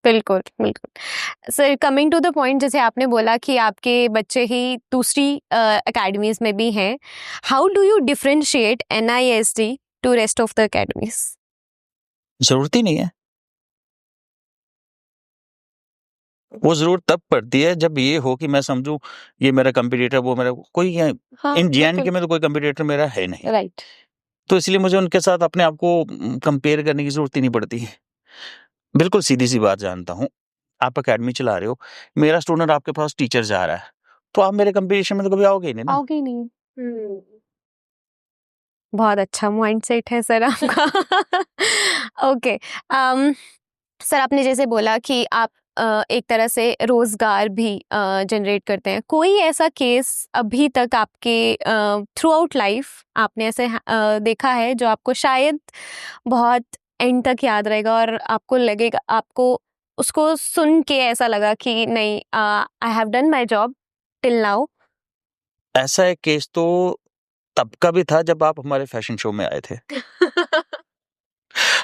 बिल्कुल बिल्कुल। Sir, coming to the point, जैसे आपने बोला कि आपके बच्चे ही दूसरी एकेडमीज में भी हैं, how do you differentiate NIST to rest of the academies? जरूरत ही नहीं है। वो जरूरत तब पड़ती है जब ये हो कि मैं समझूं ये मेरा कंपटीटर, वो मेरा कोई है। हाँ, इन JNK बिल्कुल। में तो कोई कंपटीटर मेरा है नहीं, राइट। तो इसलिए मुझे उनके साथ अपने आप को कंपेयर करने की जरूरत ही नहीं पड़ती। बिल्कुल सीधी सी बात जानता हूँ, आप एकेडमी चला रहे हो, मेरा स्टूडेंट आपके पास टीचर जा रहा है, तो आप मेरे कंपटीशन में तो कभी आओगे ही नहीं ना। आओगे ही नहीं। बहुत अच्छा माइंडसेट है सर आपका। ओके सर, आपने जैसे बोला कि आप एक तरह से रोजगार भी जनरेट करते हैं। कोई ऐसा केस अभी तक आपके थ्रू आउट लाइफ आपने ऐसे देखा है जो आपको शायद बहुत एंड तक याद रहेगा, और आपको लगेगा, आपको उसको सुन के ऐसा लगा कि नहीं, I have done my job till now? ऐसा एक केस तो तब का भी था जब आप हमारे फैशन शो में आए थे।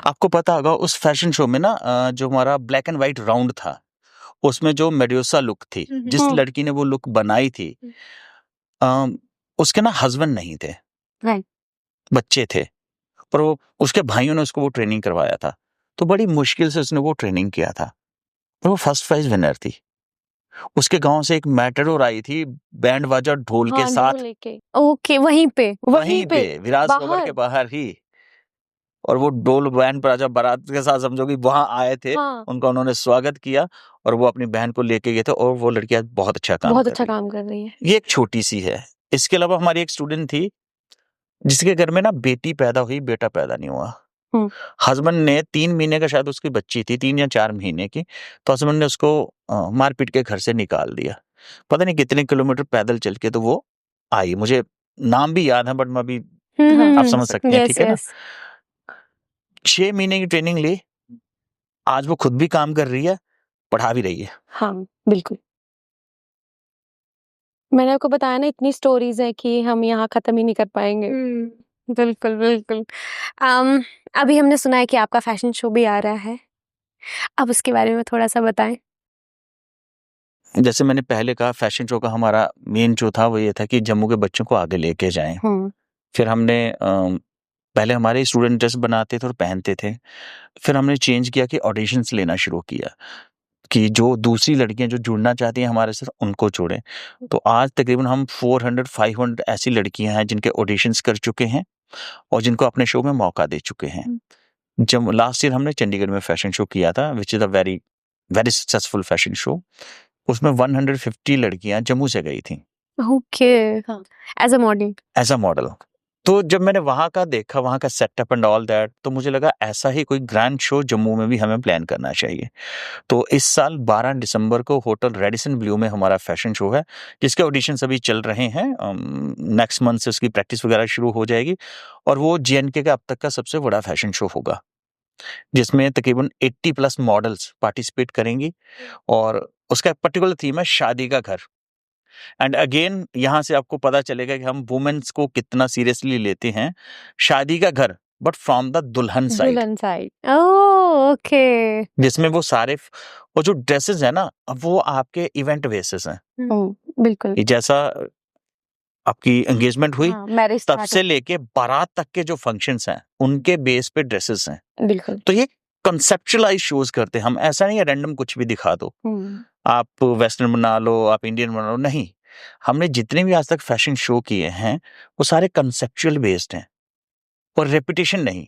आपको पता होगा उस फैशन शो में ना, जो हमारा ब्लैक एंड व्हाइट राउंड था, उसमें जो मेड्यूसा लुक थी, जिस लड़की ने वो लुक बनाई थी, उसके ना हस्बैंड नहीं थे, राइट। बच्चे थे, पर वो उसके भाइयों ने उसको वो ट्रेनिंग करवाया था, तो बड़ी मुश्किल से उसने वो ट्रेनिंग किया था, और वो फर्स्ट प्राइज विनर थी। उसके गांव से एक मैटेडोर आई थी, बैंड बाजा ढोल के साथ। ओके, वहीं पे विराज सरोवर के बाहर ही, और वो डोल बैंड बाजा बारात के साथ समझो कि वहां आए थे। उनका उन्होंने स्वागत किया, और वो अपनी बहन को लेके गए थे, और वो लड़की आज बहुत अच्छा काम कर रही है। ये एक छोटी सी है। इसके अलावा हमारी एक स्टूडेंट थी जिसके घर में ना बेटी पैदा हुई, बेटा पैदा नहीं हुआ। हस्बैंड ने 3 महीने का, शायद उसकी बच्ची थी 3 या 4 महीने की, तो हस्बैंड ने उसको मारपीट के घर से निकाल दिया। पता नहीं कितने किलोमीटर पैदल चल के तो वो आई। मुझे नाम भी याद है, बट मैं अभी, आप समझ सकते हैं, ठीक है ना। 6 महीने की ट्रेनिंग ली, आज वो खुद भी काम कर रही है, पढ़ा भी रही है। हाँ बिल्कुल। मैंने आपको बताया ना, इतनी स्टोरीज है कि हम यहाँ खत्म ही नहीं कर पाएंगे। बिल्कुल बिल्कुल। अभी हमने सुना है कि आपका फैशन शो भी आ रहा है, अब उसके बारे में थोड़ा सा बताएं। जैसे मैंने पहले कहा, फैशन शो का हमारा मेन जो था वो ये था कि जम्मू के बच्चों को आगे लेके जाएं। फिर हमने पहले हमारे स्टूडेंट ड्रेस बनाते थे और पहनते थे, फिर हमने चेंज किया कि ऑडिशंस लेना शुरू किया कि जो दूसरी लड़कियां जो जुड़ना चाहती हैं हमारे साथ उनको जोड़ें। तो आज तकरीबन हम 400-500 ऐसी लड़कियां हैं जिनके ऑडिशंस कर चुके हैं और जिनको अपने शो में मौका दे चुके हैं। जब लास्ट ईयर हमने चंडीगढ़ में फैशन शो किया था, which is a very very successful fashion show, उसमें 150 लड़कियां जम्मू से गई थी। Okay, as a model. तो जब मैंने वहाँ का देखा, वहाँ का सेटअप एंड ऑल दैट, तो मुझे लगा ऐसा ही कोई ग्रैंड शो जम्मू में भी हमें प्लान करना चाहिए। तो इस साल 12 दिसंबर को होटल रेडिसन ब्लू में हमारा फैशन शो है, जिसके ऑडिशंस अभी चल रहे हैं। नेक्स्ट मंथ से उसकी प्रैक्टिस वगैरह शुरू हो जाएगी और वो जेएनके का अब तक का सबसे बड़ा फैशन शो होगा, जिसमें तकरीबन 80 प्लस मॉडल्स पार्टिसिपेट करेंगी और उसका पर्टिकुलर थीम है शादी का घर। एंड अगेन यहाँ से आपको पता चलेगा कि हम वुमेन्स को कितना सीरियसली लेते हैं। शादी का घर बट फ्रॉम द दुल्हन साइड, दुल्हन साइड। Oh okay. जिसमें वो सारे वो जो ड्रेसेस है ना, वो आपके इवेंट बेसिस हैं। बिल्कुल। ये जैसा आपकी एंगेजमेंट हुई हाँ, मैरिज तब से लेके बारात तक के जो फंक्शंस हैं उनके बेस पे ड्रेसेस हैं। बिल्कुल। तो ये कंसेप्चुअलाइज शोज करते हैं हम, ऐसा नहीं है रैंडम कुछ भी दिखा दो, आप वेस्टर्न बना लो, आप इंडियन बना लो, नहीं। हमने जितने भी आज तक फैशन शो किए हैं वो सारे कंसेप्चुअल बेस्ड हैं और रेपिटेशन नहीं।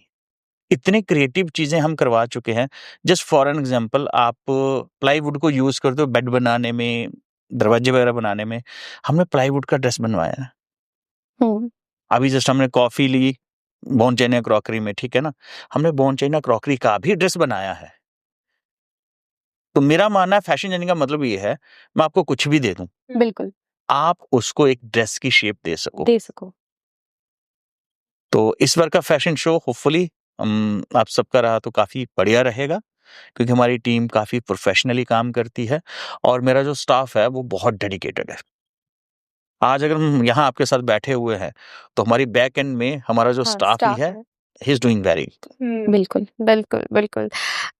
इतने क्रिएटिव चीजें हम करवा चुके हैं। जस्ट फॉर एन एग्जांपल, आप प्लाईवुड को यूज करते हो बेड बनाने में, दरवाजे वगैरह बनाने में, हमने प्लाईवुड का ड्रेस बनवाया है। अभी जस्ट हमने कॉफी ली बोन चाइना क्रॉकरी में, ठीक है ना, हमने बोन चाइना क्रॉकरी का भी ड्रेस बनाया है। तो मेरा मानना है फैशन जाने का मतलब ये है, मैं आपको कुछ भी दे दूं, बिल्कुल, आप उसको एक ड्रेस की शेप दे सको। तो इस बार का फैशन शो होपफुली आप सबका रहा तो काफी बढ़िया रहेगा, क्योंकि हमारी टीम काफी प्रोफेशनली काम करती है और मेरा जो स्टाफ है वो बहुत डेडिकेटेड है। आज अगर हम यहाँ आपके साथ बैठे हुए हैं तो हमारी बैक एंड में हमारा जो स्टाफ ही है, ही इज डूइंग वेरी। बिल्कुल बिल्कुल बिल्कुल।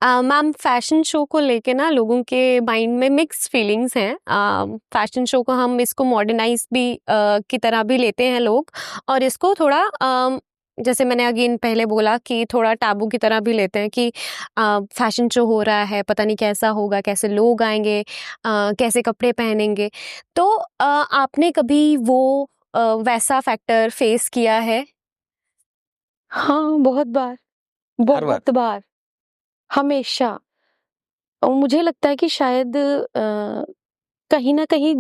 मैम, फैशन शो को लेके ना लोगों के माइंड में मिक्स फीलिंग्स हैं। फैशन शो को हम इसको मॉडर्नाइज भी की तरह भी लेते हैं लोग, और इसको थोड़ा जैसे मैंने अगेन पहले बोला कि थोड़ा टैबू की तरह भी लेते हैं कि फैशन शो हो रहा है, पता नहीं कैसा होगा, कैसे लोग आएंगे, कैसे कपड़े पहनेंगे। तो आपने कभी वो वैसा फैक्टर फेस किया है? हाँ, बहुत बार, बहुत बार, हमेशा। और मुझे लगता है कि शायद कहीं न कहीं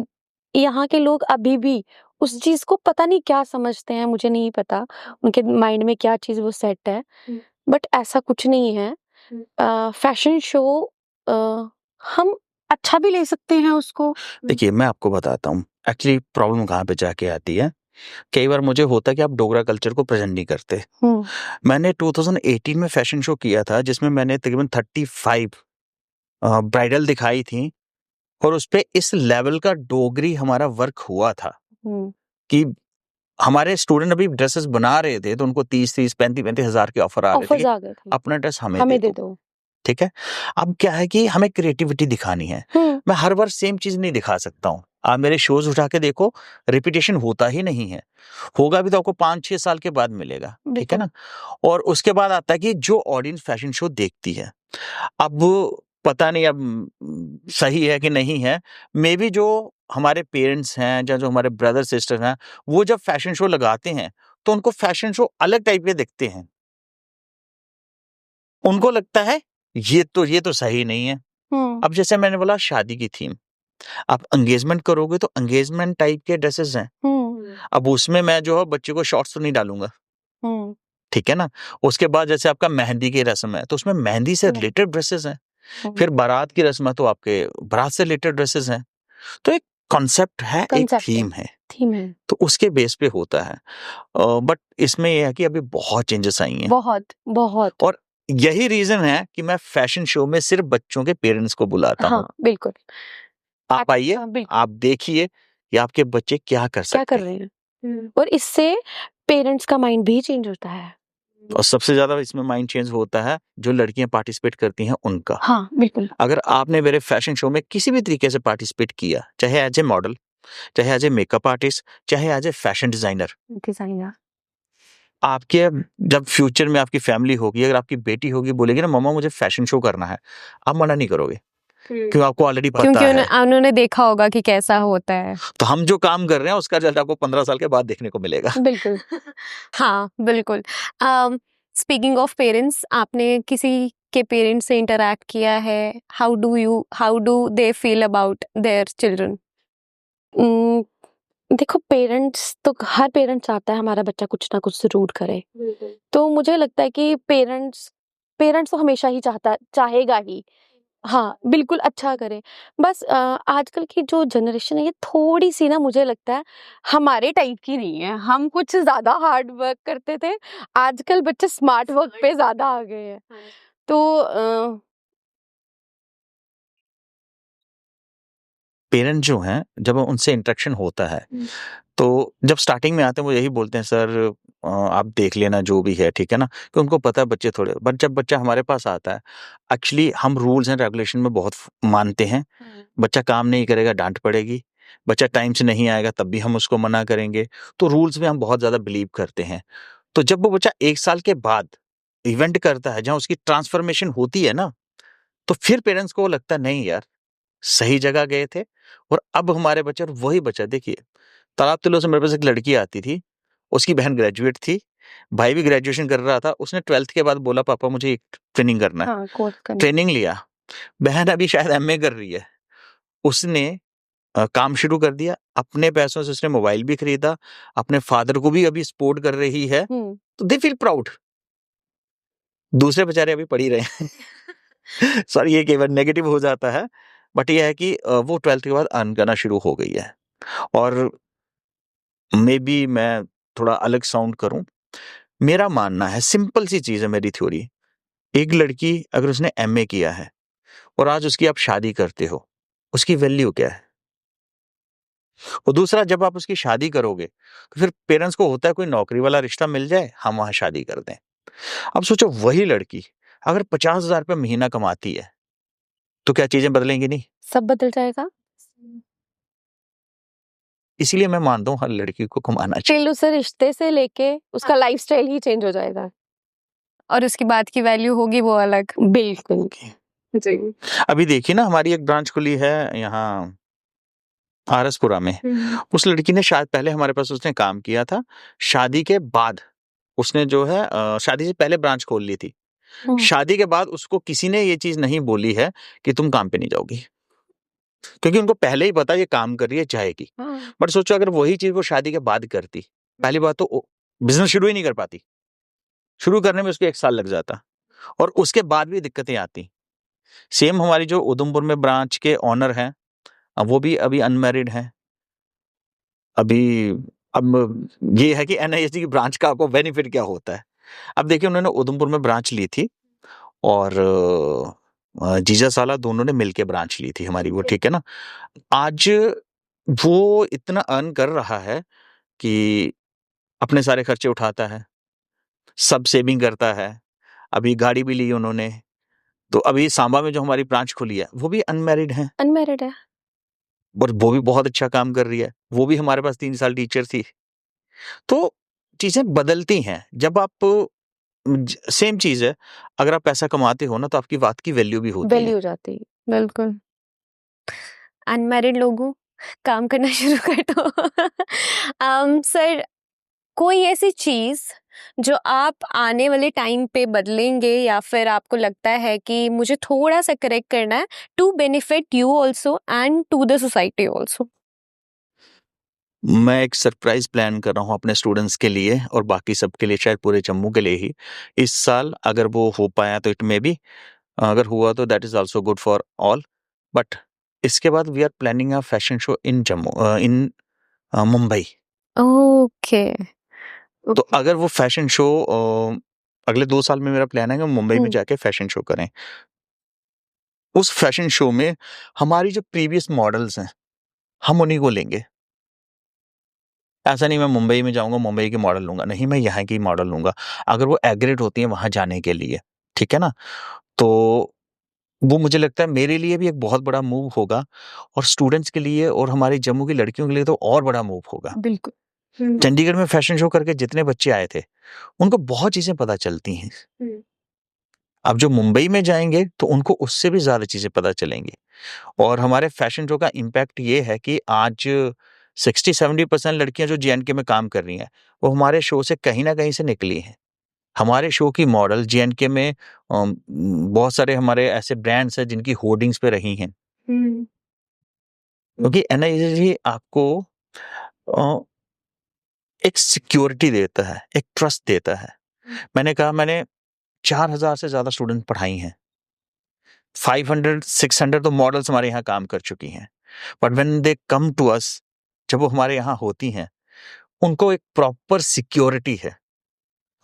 यहाँ के लोग अभी भी उस चीज़ को पता नहीं क्या समझते हैं, मुझे नहीं पता उनके माइंड में क्या चीज़ वो सेट है, बट ऐसा कुछ नहीं है। फैशन शो हम अच्छा भी ले सकते हैं उसको। देखिए मैं आपको बताता हूँ एक्चुअली प्रॉब्लम कहाँ पे जाके आती है। कई बार मुझे होता है कि आप डोगरा कल्चर को प्रेजेंट नहीं करते। मैंने 2018 में फैशन शो किया था जिसमें मैंने तकरीबन 35 ब्राइडल दिखाई थी और उस पे इस लेवल का डोगरी हमारा वर्क हुआ था कि हमारे स्टूडेंट अभी ड्रेसेस बना रहे थे तो उनको 30-30, 35-35 हजार के ऑफर आ रहे थे, अपना ड्रेस हमें दे दो। ठीक है, अब क्या है कि हमें क्रिएटिविटी दिखानी है। मैं हर बार सेम चीज नहीं दिखा सकता हूँ। आप मेरे शोज उठा के देखो, रिपीटेशन होता ही नहीं है, होगा भी तो आपको 5-6 साल के बाद मिलेगा, ठीक है ना। और उसके बाद आता है कि जो ऑडियंस फैशन शो देखती है, अब पता नहीं अब सही है कि नहीं है, मे बी जो हमारे पेरेंट्स हैं या जो हमारे ब्रदर सिस्टर हैं, वो जब फैशन शो लगाते हैं तो उनको फैशन शो अलग टाइप के दिखते हैं। उनको लगता है ये तो सही नहीं है। अब जैसे मैंने बोला शादी की थीम, आप एंगेजमेंट करोगे तो एंगेजमेंट टाइप के ड्रेसेस हैं। अब उसमें मैं जो है बच्चे को शॉर्ट्स तो नहीं डालूंगा, ठीक है ना। उसके बाद जैसे आपका मेहंदी की रस्म है तो उसमें मेहंदी से रिलेटेड ड्रेसेस हैं। फिर बारात की रस्म है तो आपके बारात से रिलेटेड ड्रेसेस हैं। तो एक कॉन्सेप्ट है, एक थीम है, तो उसके बेस पे होता है। बट इसमें यह है कि अभी बहुत चेंजेस आई हैं, बहुत। और यही रीजन है कि मैं फैशन शो में सिर्फ बच्चों के पेरेंट्स को बुलाता हूँ। बिल्कुल, आप आइए, आप देखिए कि आपके बच्चे क्या कर रहे हैं। और इससे पेरेंट्स का माइंड भी चेंज होता है। और सबसे ज्यादा इसमें माइंड चेंज होता है जो लड़कियां पार्टिसिपेट करती हैं उनका। हाँ, बिल्कुल। अगर आपने मेरे फैशन शो में किसी भी तरीके से पार्टिसिपेट किया, चाहे एज ए मॉडल, चाहे एज ए मेकअप आर्टिस्ट, चाहे एज ए फैशन डिजाइनर, आपके जब फ्यूचर में आपकी फैमिली होगी, अगर आपकी बेटी होगी बोलेगी ना मम्मा मुझे फैशन शो करना है, आप मना नहीं करोगे, क्योंकि आपको ऑलरेडी पता है, क्योंकि उन्होंने देखा होगा कि कैसा होता है। तो हम जो काम कर रहे हैं उसका रिजल्ट आपको 15 साल के बाद देखने को मिलेगा। बिल्कुल। हाँ बिल्कुल। स्पीकिंग ऑफ पेरेंट्स, आपने किसी के पेरेंट्स से इंटरैक्ट किया है? How do they feel about their children? देखो, पेरेंट्स तो हर पेरेंट्स चाहता है हमारा बच्चा कुछ ना कुछ ज़रूर करे। तो मुझे लगता है कि पेरेंट्स पेरेंट्स तो हमेशा ही चाहेगा ही। हाँ, बिल्कुल अच्छा करे। बस आजकल की जो जनरेशन है ये थोड़ी-सी ना, मुझे लगता है हमारे टाइप की नहीं है। हम कुछ ज़्यादा हार्ड वर्क करते थे, आजकल बच्चे स्मार्ट वर्क पे ज़्यादा आ गए हैं। तो पेरेंट जो हैं, जब उनसे इंटरेक्शन होता है, तो जब स्टार्टिंग में आते हैं वो यही बोलते हैं, सर आप देख लेना जो भी है, ठीक है ना? कि उनको पता है बच्चे थोड़े, बट जब बच्चा हमारे पास आता है, एक्चुअली हम रूल्स एंड रेगुलेशन में बहुत मानते हैं। बच्चा काम नहीं करेगा, डांट पड़ेगी। बच्चा टाइम से नहीं आएगा, तब भी हम उसको मना करेंगे। तो रूल्स में हम बहुत ज़्यादा बिलीव करते हैं। तो जब वो बच्चा 1 साल के बाद इवेंट करता है, जहाँ उसकी ट्रांसफॉर्मेशन होती है ना, तो फिर पेरेंट्स को लगता है, नहीं यार, सही जगह गए थे और अब हमारे बच्चे, और वही बच्चा देखिए, तालाब तिलों से मेरे पास एक लड़की आती थी, उसकी बहन ग्रेजुएट थी, भाई भी ग्रेजुएशन कर रहा था, उसने 12th के बाद बोला, पापा मुझे एक ट्रेनिंग करना है। हाँ, कोर्स करना। ट्रेनिंग लिया, बहन अभी शायद एमए कर रही है। उसने काम शुरू कर दिया, अपने पैसों से उसने मोबाइल भी खरीदा, अपने फादर को भी अभी सपोर्ट कर रही है, तो दे फील प्राउड। दूसरे बेचारे अभी पढ़ ही रहे हैं। सॉरी, ये केवल नेगेटिव हो जाता है, बट ये है कि वो 12th के बाद अर्न करना शुरू हो गई है। और मे बी मैं थोड़ा अलग साउंड करूं, मेरा मानना है, सिंपल सी चीज है मेरी थ्योरी, एक लड़की अगर उसने एमए किया है और आज उसकी आप शादी करते हो, उसकी वैल्यू क्या है? और दूसरा, जब आप उसकी शादी करोगे तो फिर पेरेंट्स को होता है कोई नौकरी वाला रिश्ता मिल जाए, हम वहां शादी कर दें। अब सोचो, वही लड़की अगर 50,000 रुपये महीना कमाती है, तो क्या चीजें बदलेंगी नहीं? सब बदल जाएगा। इसीलिए मैं मानता हूँ हर लड़की को कमाना चाहिए। फिर उस रिश्ते से लेके उसका लाइफस्टाइल ही चेंज हो जाएगा। और उसकी बात की वैल्यू होगी वो अलग। बिल्कुल। जी। अभी देखिए ना, हमारी एक ब्रांच खुली है यहाँ आरसपुरा में। उस लड़की ने शायद पहले हमारे पास उसने काम किया था, शादी के बाद उसने जो है शादी से पहले ब्रांच खोल ली थी। शादी के बाद उसको किसी ने ये चीज नहीं बोली है कि तुम काम पे नहीं जाओगी, क्योंकि उनको पहले ही पता ये काम कर रही है, जाएगी। बट सोचो, अगर वही चीज वो शादी के बाद करती, पहली बात तो बिजनेस शुरू ही नहीं कर पाती, शुरू करने में उसको 1 साल लग जाता, और उसके बाद भी दिक्कतें आती। सेम हमारी जो उधमपुर में ब्रांच के ऑनर हैं, वो भी अभी अनमैरिड हैं। अभी अब ये है कि एनआईएसडी की ब्रांच का आपको बेनिफिट क्या होता है। अब देखिए, उन्होंने उधमपुर में ब्रांच ली थी और जीजा साला दोनों ने मिलके ब्रांच ली थी हमारी वो, ठीक है ना? आज वो इतना अर्न कर रहा है कि अपने सारे खर्चे उठाता है, सब सेविंग करता है, अभी गाड़ी भी ली उन्होंने। तो अभी सांबा में जो हमारी ब्रांच खुली है, वो भी अनमैरिड है अनमैरिड है। और वो भी बहुत अच्छा काम कर रही है। वो भी हमारे पास 3 साल टीचर थी। तो चीजें बदलती हैं। जब आप सेम चीज है, अगर आप पैसा कमाते हो ना, तो आपकी बात की वैल्यू भी होती है। वैल्यू हो जाती है। बिल्कुल। अनमैरिड लोगों, काम करना शुरू कर दो। सर, कोई ऐसी चीज जो आप आने वाले टाइम पे बदलेंगे, या फिर आपको लगता है कि मुझे थोड़ा सा करेक्ट करना है to benefit you also and to the society also? मैं एक सरप्राइज प्लान कर रहा हूँ अपने स्टूडेंट्स के लिए और बाकी सबके लिए, शायद पूरे जम्मू के लिए ही। इस साल अगर वो हो पाया तो इट मे बी, अगर हुआ तो that is also good for all. But इसके बाद we are planning a fashion show in Jammu, in Mumbai. Okay. तो अगर वो फैशन शो अगले 2 साल में, मेरा प्लान है कि मुंबई में जाके फैशन शो करें। उस फैशन शो में हमारी जो प्रीवियस मॉडल्स हैं, हम उन्हीं को लेंगे। ऐसा नहीं मैं मुंबई में जाऊंगा, मुंबई की मॉडल लूंगा, नहीं, मैं यहाँ की मॉडल लूंगा। अगर वो एग्रेड होती है वहां जाने के लिए, ठीक है ना, तो वो मुझे लगता है मेरे लिए भी एक बहुत बड़ा मूव होगा, और स्टूडेंट्स के लिए और हमारी जम्मू की लड़कियों के लिए तो और बड़ा मूव होगा। बिल्कुल। चंडीगढ़ में फैशन शो करके जितने बच्चे आए थे, उनको बहुत चीजें पता चलती हैं। अब जो मुंबई में जाएंगे तो उनको उससे भी ज्यादा चीजें पता चलेंगी। और हमारे फैशन शो का इम्पैक्ट ये है कि आज 60-70% लड़कियां जो जेएनके में काम कर रही हैं, वो हमारे शो से कहीं ना कहीं से निकली हैं। हमारे शो की मॉडल जेएनके में बहुत सारे हमारे ऐसे ब्रांड्स हैं जिनकी होर्डिंग्स पे रही हैं। क्योंकि एनआईएसडी आपको अ, एक सिक्योरिटी देता है, एक ट्रस्ट देता है। मैंने कहा मैंने 4000 से ज़्यादा स्टूडेंट पढ़ाई हैं। 500-600 तो मॉडल्स हमारे यहाँ काम कर चुकी हैं। But when they come to us, जब वो हमारे यहाँ होती हैं, उनको एक प्रॉपर सिक्योरिटी है।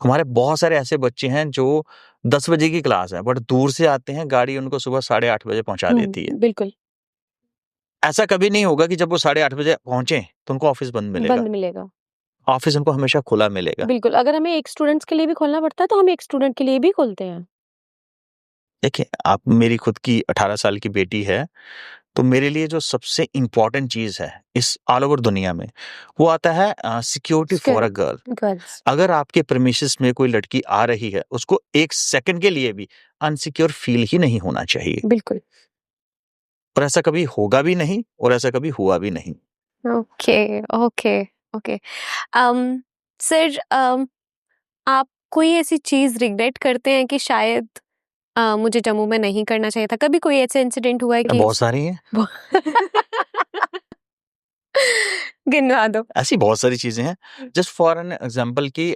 हमारे बहुत सारे ऐसे बच्चे हैं जो 10 बजे की क्लास है, बट दूर से आते हैं, गाड़ी उनको सुबह 8:30 बजे पहुँचा देती है। बिल्कुल ऐसा कभी नहीं होगा कि जब वो 8:30 बजे पहुँचे, तो उनको ऑफ़िस बंद मिलेगा। बंद मिलेगा। ऑफ़िस उनको हमेशा खुला मिलेगा। बिल्कुल, अगर हमें एक स्टूडेंट्स के लिए भी खोलना पड़ता है, तो हम एक स्टूडेंट के लिए भी खोलते हैं। देखिए, आप मेरी खुद की 18 साल की बेटी है, तो मेरे लिए जो सबसे इम्पोर्टेंट चीज़ है, इस ऑल ओवर दुनिया में, वो आता है security for a girl. Girls अगर आपके प्रेमिसेस में कोई लड़की आ रही है, उसको 1 सेकंड के लिए भी अनसिक्योर फ़ील ही नहीं होना चाहिए। बिल्कुल। और ऐसा कभी होगा भी नहीं और ऐसा कभी हुआ भी नहीं। Okay, okay, okay. सर, आप कोई ऐसी चीज़ रिग्रेट करते हैं कि शायद मुझे जम्मू में नहीं करना चाहिए था? कभी कोई ऐसा इंसिडेंट हुआ है कि बहुत सारी हैं, गिनवा दो। ऐसी बहुत सारी चीज़ें हैं। जस्ट फॉर एन एग्ज़ाम्पल कि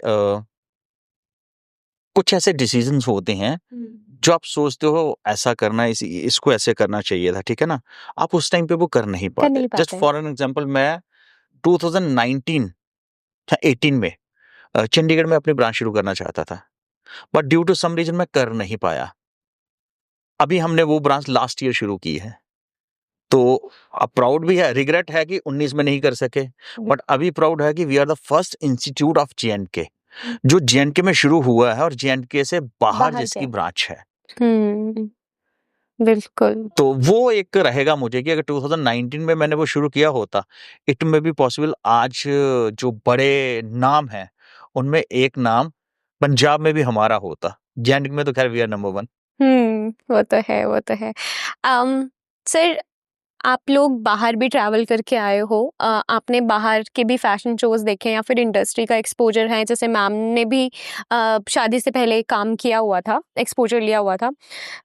कुछ ऐसे डिसीज़न्स होते हैं, जो आप सोचते हो ऐसा करना इसको ऐसे करना चाहिए था, ठीक है ना? आप उस टाइम पे वो कर नहीं पाते। जस्ट फॉर एन एग्ज़ाम्पल मैं 2019 या 18 में चंडीगढ़ में अपनी ब्रांच शुरू करना चाहता था, but due to some reason मैं कर नहीं पाया। अभी हमने वो ब्रांच लास्ट ईयर शुरू की है। तो अब प्राउड भी है, रिग्रेट है कि 19 में नहीं कर सके, बट अभी प्राउड है कि we are the first institute of J and K जो जे.एंड.के में शुरू हुआ है और जे.एंड.के से बाहर जिसकी ब्रांच है। बिल्कुल। तो वो एक रहेगा मुझे कि अगर 2019 में मैंने वो शुरू किया होता, इट में बी पॉसिबल आज जो बड़े नाम हैं, उनमें एक नाम पंजाब में भी हमारा होता। जे.एंड.के में तो खैर वी आर नंबर 1। वो तो है, वो तो है। सर, आप लोग बाहर भी ट्रैवल करके आए हो, आपने बाहर के भी फैशन शोज देखे या फिर इंडस्ट्री का एक्सपोजर है, जैसे मैम ने भी शादी से पहले काम किया हुआ था, एक्सपोजर लिया हुआ था।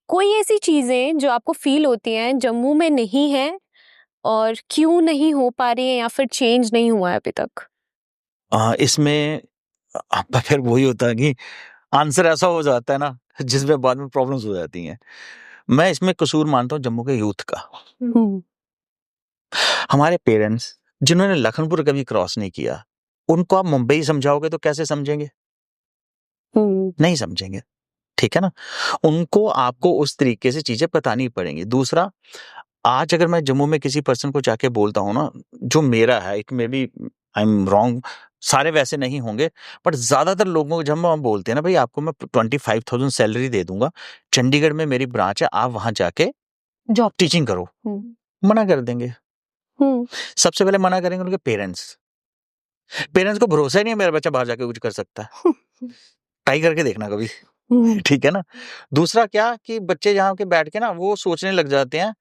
कोई ऐसी चीज़ें जो आपको फील होती हैं जम्मू में नहीं है और क्यों नहीं हो पा रही है या फिर चेंज नहीं हुआ है अभी तक? इसमें फिर वही होता है कि आंसर ऐसा हो जाता है ना, जिसमें बाद में प्रॉब्लम्स हो जाती हैं। मैं इसमें कसूर मानता हूँ जम्मू के यूथ का। हमारे पेरेंट्स जिन्होंने लखनपुर कभी क्रॉस नहीं किया, उनको आप मुंबई समझाओगे तो कैसे समझेंगे? नहीं समझेंगे, ठीक है ना? उनको आपको उस तरीके से चीज़ें बतानी पड़ेंगी। दूसरा, आज अगर मैं जम्मू में किसी पर्सन को जाके बोलता हूँ ना, जो मेरा है, it may be I am wrong, सारे वैसे नहीं होंगे, बट ज़्यादातर लोगों को जब हम बोलते हैं ना, भई आपको मैं 25,000 सैलरी दे दूँगा, चंडीगढ़ में मेरी ब्रांच है, आप वहाँ जाके जॉब टीचिंग करो। मना कर देंगे। सबसे पहले मना करेंगे उनके पेरेंट्स। पेरेंट्स को भरोसा ही नहीं है मेरा बच्चा बाहर जाके कुछ कर सकता है। ट्राई करके देखना कभी, ठीक है ना? दूसरा क्या कि बच्चे यहाँ के बैठ के ना वो सोचने लग जाते हैं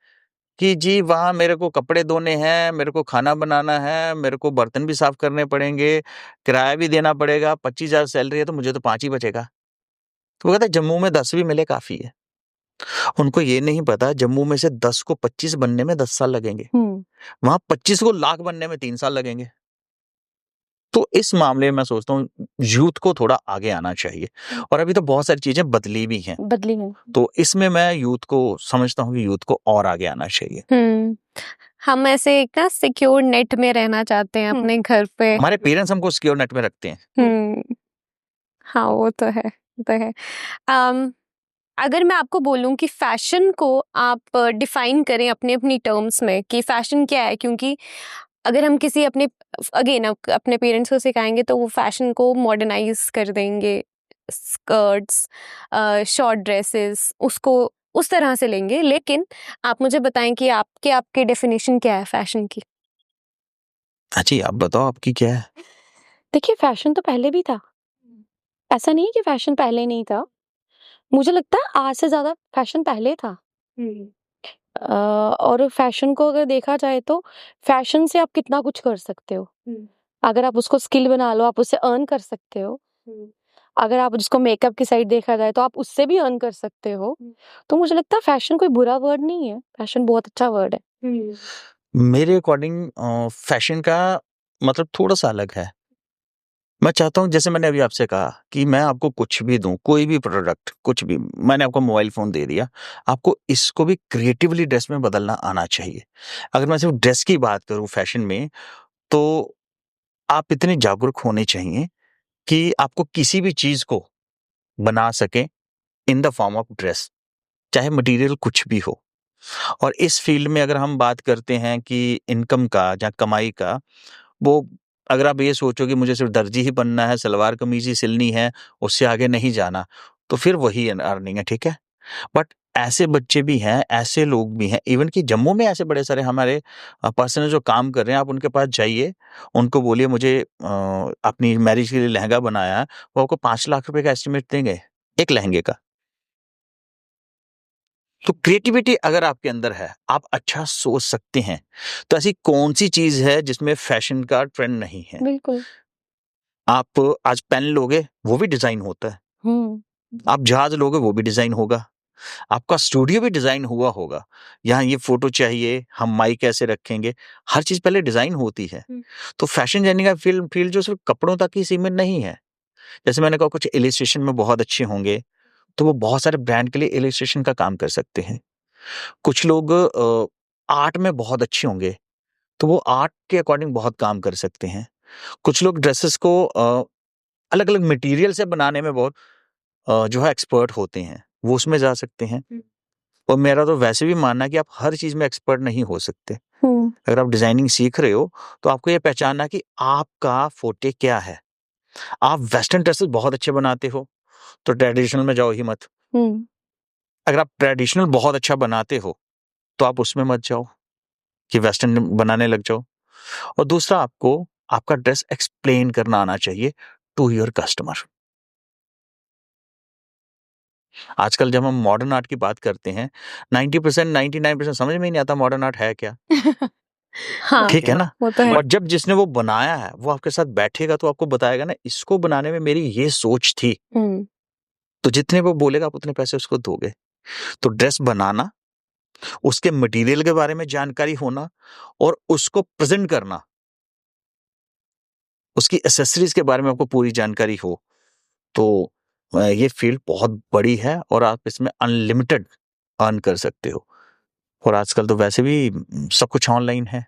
कि जी वहाँ मेरे को कपड़े धोने हैं, मेरे को खाना बनाना है, मेरे को बर्तन भी साफ करने पड़ेंगे, किराया भी देना पड़ेगा, 25,000 सैलरी है तो मुझे तो 5 ही बचेगा। तो वो कहता है जम्मू में 10 भी मिले काफ़ी है। उनको ये नहीं पता जम्मू में से 10 को 25 बनने में 10 साल लगेंगे। वहाँ 25 को लाख बनने में 3 साल लगेंगे। तो इस मामले में मैं सोचता हूँ यूथ को थोड़ा आगे आना चाहिए और अभी तो बहुत सारी चीजें बदली भी हैं। तो इसमें मैं यूथ को समझता हूँ कि यूथ को और आगे आना चाहिए। हम ऐसे एक ना सिक्योर नेट में रहना चाहते हैं अपने घर पे। हमारे पेरेंट्स हमको सिक्योर नेट में रखते हैं। हाँ, वो तो है, वो तो है। अगर मैं आपको बोलूं कि फैशन को आप डिफाइन करें अपने अपनी टर्म्स में कि फैशन क्या है, क्योंकि अगर हम किसी अपने अपने पेरेंट्स को सिखाएंगे तो वो फैशन को मॉडर्नाइज कर देंगे, स्कर्ट्स, शॉर्ट ड्रेसेस, उसको उस तरह से लेंगे। लेकिन आप मुझे बताएं कि आपके डेफिनेशन क्या है फैशन की? जी आप बताओ आपकी क्या है? देखिए, फैशन तो पहले भी था, ऐसा नहीं है कि फैशन पहले नहीं था। मुझे लगता है आज से ज्यादा फैशन पहले था। और फैशन को अगर देखा जाए तो फैशन से आप कितना कुछ कर सकते हो। अगर आप उसको स्किल बना लो, आप उससे अर्न कर सकते हो। अगर आप जिसको मेकअप की साइड देखा जाए तो आप उससे भी अर्न कर सकते हो। तो मुझे लगता है फैशन कोई बुरा वर्ड नहीं है, फैशन बहुत अच्छा वर्ड है। मेरे अकॉर्डिंग फैशन का मतलब थोड़ा सा अलग है। मैं चाहता हूँ, जैसे मैंने अभी आपसे कहा कि मैं आपको कुछ भी दूं, कोई भी प्रोडक्ट, कुछ भी, मैंने आपको मोबाइल फोन दे दिया, आपको इसको भी क्रिएटिवली ड्रेस में बदलना आना चाहिए। अगर मैं सिर्फ ड्रेस की बात करूं फैशन में, तो आप इतने जागरूक होने चाहिए कि आपको किसी भी चीज को बना सके in the form of dress, चाहे मटेरियल कुछ भी हो। और इस फील्ड में अगर हम बात करते हैं कि इनकम का या कमाई का, वो अगर आप ये सोचो कि मुझे सिर्फ दर्जी ही बनना है, सलवार कमीज ही सिलनी है, उससे आगे नहीं जाना, तो फिर वही अर्निंग है, ठीक है। बट ऐसे बच्चे भी हैं, ऐसे लोग भी हैं, इवन कि जम्मू में ऐसे बड़े सारे हमारे पर्सन जो काम कर रहे हैं। आप उनके पास जाइए, उनको बोलिए मुझे अपनी मैरिज के लिए लहंगा बनाया है, वो आपको 5 लाख रुपए का एस्टिमेट देंगे एक लहंगे का। तो क्रिएटिविटी अगर आपके अंदर है, आप अच्छा सोच सकते हैं, तो ऐसी कौन सी चीज है जिसमें फैशन का ट्रेंड नहीं है। बिल्कुल। आप आज पेन लोगे, वो भी डिजाइन होता है। आप जहाज लोगे, वो भी डिजाइन होगा। आपका स्टूडियो भी डिजाइन हुआ होगा। यहाँ ये फोटो चाहिए, हम माइक कैसे रखेंगे, हर चीज पहले डिजाइन होती है। तो फैशन डिजाइनिंग का फील्ड फील्ड जो सिर्फ कपड़ों तक ही सीमित नहीं है। जैसे मैंने कहा, कुछ इलिस्ट्रेशन में बहुत अच्छे होंगे, तो वो बहुत सारे ब्रांड के लिए इलिस्ट्रेशन का काम कर सकते हैं। कुछ लोग आर्ट में बहुत अच्छे होंगे, तो वो आर्ट के अकॉर्डिंग बहुत काम कर सकते हैं। कुछ लोग ड्रेसेस को अलग अलग मटेरियल से बनाने में बहुत जो है एक्सपर्ट होते हैं, वो उसमें जा सकते हैं। और मेरा तो वैसे भी मानना है कि आप हर चीज में एक्सपर्ट नहीं हो सकते। अगर आप डिजाइनिंग सीख रहे हो, तो आपको ये पहचानना कि आपका फोटे क्या है। आप वेस्टर्न ड्रेसेस बहुत अच्छे बनाते हो, तो ट्रेडिशनल में जाओ ही मत। अगर आप ट्रेडिशनल बहुत अच्छा बनाते हो, तो आप उसमें मत जाओ कि वेस्टर्न बनाने लग जाओ। और दूसरा, आपको आपका ड्रेस एक्सप्लेन करना आना चाहिए टू योर कस्टमर। आजकल जब हम मॉडर्न आर्ट की बात करते हैं, 90% 99% समझ में ही नहीं आता मॉडर्न आर्ट है क्या। हाँ, ठीक है ना। वो तो है। और जब जिसने वो बनाया है, वो आपके साथ बैठेगा तो आपको बताएगा ना, इसको बनाने में मेरी ये सोच थी। तो जितने वो बोलेगा, आप उतने पैसे उसको दोगे। तो ड्रेस बनाना, उसके मटेरियल के बारे में जानकारी होना, और उसको प्रेजेंट करना, उसकी एसेसरीज के बारे में आपको पूरी जानकारी हो, तो ये फील्ड बहुत बड़ी है और आप इसमें अनलिमिटेड अर्न कर सकते हो। और आजकल तो वैसे भी सब कुछ ऑनलाइन है।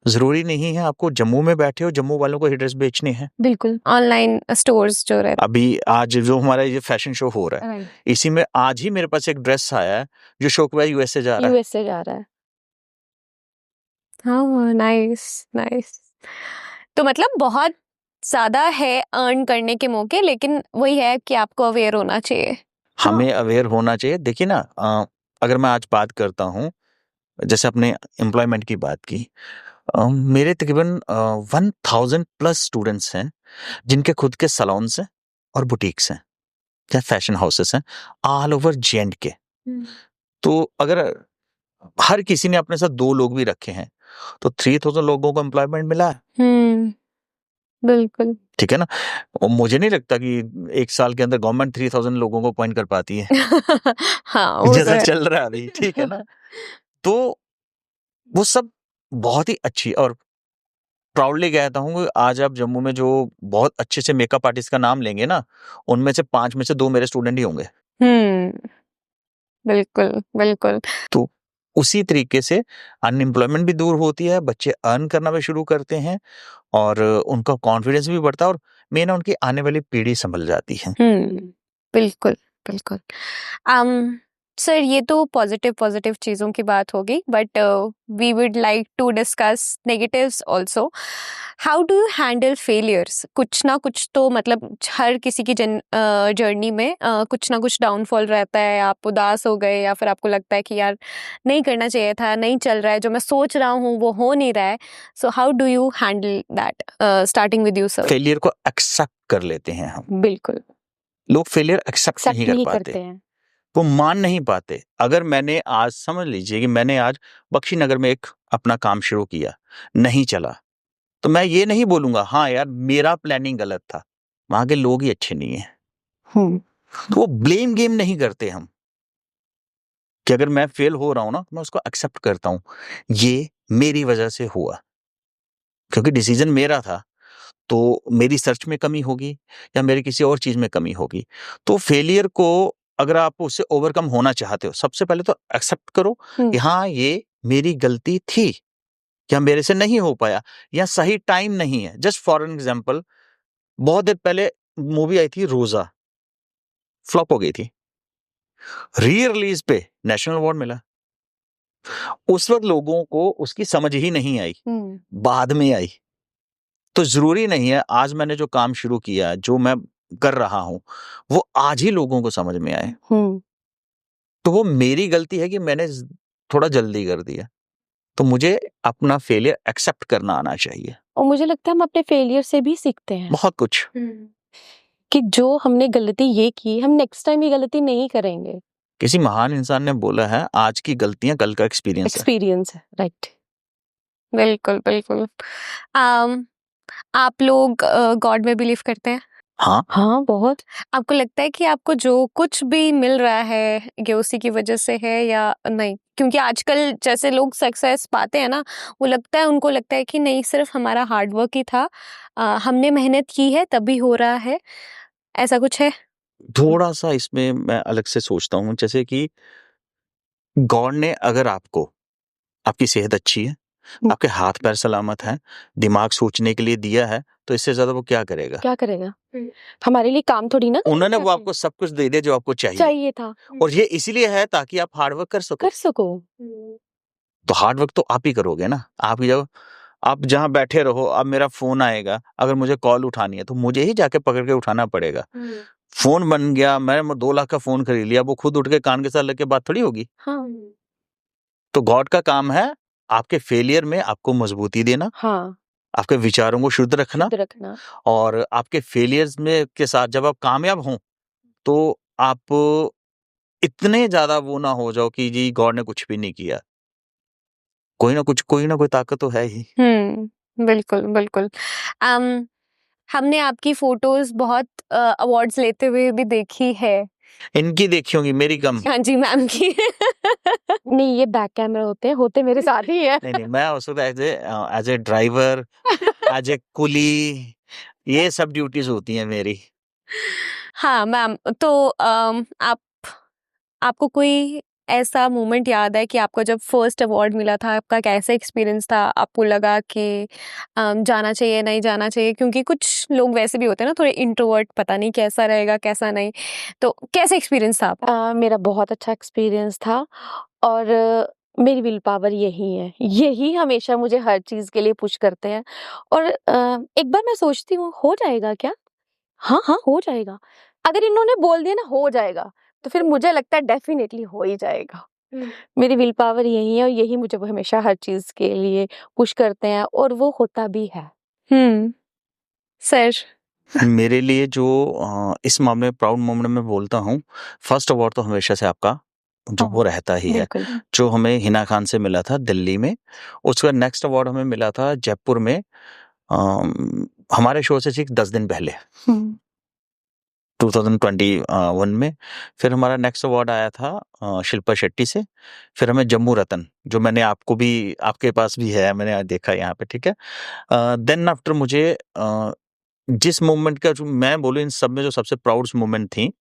जरूरी नहीं है आपको जम्मू में बैठे हो, जम्मू वालों को ही ड्रेस बेचने हैं। बिल्कुल, ऑनलाइन स्टोर्स जो रहते अभी आज जो हमारा ये फैशन शो हो रहा है, इसी में आज ही मेरे पास एक ड्रेस आया है जो शो के बाद यूएसए जा रहा है। यूएसए जा रहा है। हाँ, नाइस नाइस। तो मतलब बहुत ज्यादा है अर्न करने के मौके, लेकिन वही है कि आपको अवेयर होना चाहिए। हमें अवेयर होना चाहिए। देखिए ना, अगर मैं आज बात करता हूँ, जैसे अपने एम्प्लॉयमेंट की बात की, मेरे तकरीबन 1000+ स्टूडेंट्स हैं जिनके खुद के सैलून्स हैं और बुटीक्स हैं, क्या फैशन हाउसेस हैं, ऑल ओवर जे के। तो अगर हर किसी ने अपने साथ 2 लोग भी रखे हैं, तो 3000 लोगों को एम्प्लॉयमेंट मिला है। बिल्कुल। ठीक है ना। और मुझे नहीं लगता कि 1 साल के अंदर गवर्नमेंट 3000 लोगों को अपॉइंट कर पाती है। हाँ, वो तो जैसा है। चल रहा है अभी, ठीक है ना। तो वो सब बहुत ही अच्छी, और प्राउडली कहता हूँ कि आज आप जम्मू में जो बहुत अच्छे से मेकअप आर्टिस्ट का नाम लेंगे ना, उनमें से 5 में से 2 मेरे स्टूडेंट ही होंगे। बिल्कुल बिल्कुल। तो उसी तरीके से अनएम्प्लॉयमेंट भी दूर होती है, बच्चे अर्न करना भी शुरू करते हैं, और उनका कॉन्फिडेंस भी बढ़ता है, और मेन उनकी आने वाली पीढ़ी संभल जाती है। बिल्कुल बिल्कुल। सर, ये तो पॉजिटिव पॉजिटिव चीज़ों की बात होगी, but we would like to discuss negatives also. How do you handle failures? कुछ ना कुछ तो मतलब हर किसी की जर्नी में कुछ ना कुछ डाउनफॉल रहता है। आप उदास हो गए, या फिर आपको लगता है कि यार नहीं करना चाहिए था, नहीं चल रहा है, जो मैं सोच रहा हूँ वो हो नहीं रहा है। So how do you handle that? Starting with you sir. Failure को एक्सेप्ट कर लेते हैं हम। बिल्कुल, लोग फेलियर एक्सेप्ट नहीं कर नहीं पाते, करते हैं। वो मान नहीं पाते। अगर मैंने आज, समझ लीजिए कि मैंने आज बख्शी नगर में एक अपना काम शुरू किया, नहीं चला, तो मैं ये नहीं बोलूंगा हाँ यार मेरा प्लानिंग गलत था, वहां के लोग ही अच्छे नहीं है। तो वो ब्लेम गेम नहीं करते हम, कि अगर मैं फेल हो रहा हूं ना, तो मैं उसको एक्सेप्ट करता हूं, ये मेरी वजह से हुआ। क्योंकि डिसीजन मेरा था, तो मेरी सर्च में कमी होगी या मेरी किसी और चीज में कमी होगी। तो फेलियर को अगर आप उससे ओवरकम होना चाहते हो, सबसे पहले तो एक्सेप्ट करो कि हाँ, ये मेरी गलती थी या मेरे से नहीं हो पाया या सही टाइम नहीं है। जस्ट फॉर एन एग्जाम्पल, बहुत देर पहले मूवी आई थी रोजा, फ्लॉप हो गई थी। री रिलीज पे नेशनल अवार्ड मिला। उस वक्त लोगों को उसकी समझ ही नहीं आई, बाद में आई। तो जरूरी नहीं है आज मैंने जो काम शुरू किया, जो मैं कर रहा हूं, वो आज ही लोगों को समझ में आए। तो वो मेरी गलती है कि मैंने थोड़ा जल्दी कर दिया। तो मुझे अपना फेलियर एक्सेप्ट करना आना चाहिए। और मुझे लगता है हम अपने फेलियर से भी सीखते हैं बहुत कुछ, कि जो हमने गलती ये की, हम नेक्स्ट टाइम ये गलती नहीं करेंगे। किसी महान इंसान ने बोला है, आज की गलतियां कल का एक्सपीरियंस है। राइट। बिल्कुल बिल्कुल। आप लोग गॉड में बिलीव करते हैं? हाँ, बहुत। आपको लगता है कि आपको जो कुछ भी मिल रहा है ये उसी की वजह से है या नहीं? क्योंकि आजकल जैसे लोग सक्सेस पाते हैं ना, वो लगता है, उनको लगता है कि नहीं, सिर्फ हमारा हार्ड वर्क ही था, हमने मेहनत की है तभी हो रहा है। ऐसा कुछ है? थोड़ा सा इसमें मैं अलग से सोचता हूँ। जैसे कि गॉड ने अगर आपकी सेहत अच्छी है, आपके हाथ पैर सलामत हैं, दिमाग सोचने के लिए दिया है, तो इससे ज्यादा वो क्या करेगा? हमारे लिए काम थोड़ी ना उन्होंने वो आपको सब कुछ दे दिया जो आपको चाहिए था। और ये इसीलिए है ताकि आप हार्ड वर्क कर सको। तो हार्ड वर्क तो आप ही करोगे ना। आप जहाँ बैठे रहो, अब मेरा फोन आएगा, अगर मुझे कॉल उठानी है तो मुझे ही जाके पकड़ के उठाना पड़ेगा। फोन बन गया, मैंने 2 लाख का फोन खरीद लिया, वो खुद उठ के कान के साथ लग के बात थोड़ी होगी। तो गॉड का काम है आपके फेलियर में आपको मजबूती देना, आपके विचारों को शुद्ध रखना, और आपके फेलियर्स में के साथ जब आप कामयाब हों तो आप इतने ज्यादा वो ना हो जाओ कि जी गॉड ने कुछ भी नहीं किया। कोई ना कोई ताकत तो है ही। बिल्कुल बिल्कुल। हमने आपकी फोटोज बहुत अवार्ड्स लेते हुए भी देखी है। इनकी देखी होंगी, मेरी कम। हाँ जी, मैम की। नहीं, ये बैक कैमरा होते मेरे साथ ही है। नहीं, मैं उस वक्त as a driver, as a coolie, ये सब ड्यूटीज होती हैं मेरी। हाँ मैम, तो आपको कोई ऐसा मोमेंट याद है कि आपको जब फर्स्ट अवार्ड मिला था, आपका कैसा एक्सपीरियंस था? आपको लगा कि जाना चाहिए, नहीं जाना चाहिए? क्योंकि कुछ लोग वैसे भी होते हैं ना, थोड़े इंट्रोवर्ट, पता नहीं कैसा रहेगा कैसा नहीं, तो कैसा एक्सपीरियंस था आपका? मेरा बहुत अच्छा एक्सपीरियंस था और मेरी विल पावर यही है, यही हमेशा मुझे हर चीज के लिए पुश करते हैं। और एक बार मैं सोचती हूँ, हो जाएगा क्या? हाँ, हो जाएगा। अगर इन्होंने बोल दिया ना हो जाएगा, तो फिर मुझे लगता है डेफिनेटली हो ही जाएगा। मेरी विल पावर यही है और यही मुझे हमेशा हर चीज के लिए पुश करते हैं और वो होता भी है। सर, मेरे लिए जो इस मामले में प्राउड मोमेंट में बोलता हूँ, फर्स्ट अवार्ड तो हमेशा से आपका जो वो रहता ही है, जो हमें हिना खान से मिला था दिल्ली में। उसके बाद नेक्स्ट अवार्ड हमें मिला था जयपुर में, हमारे शो से ठीक 10 दिन पहले, 2021 में। फिर हमारा नेक्स्ट अवार्ड आया था शिल्पा शेट्टी से। फिर हमें जम्मू रत्न, जो मैंने आपको भी, आपके पास भी है, मैंने देखा यहाँ पे, ठीक है। देन आफ्टर मुझे जिस मोमेंट का, जो मैं बोलूँ इन सब में जो सबसे प्राउड मोमेंट थी,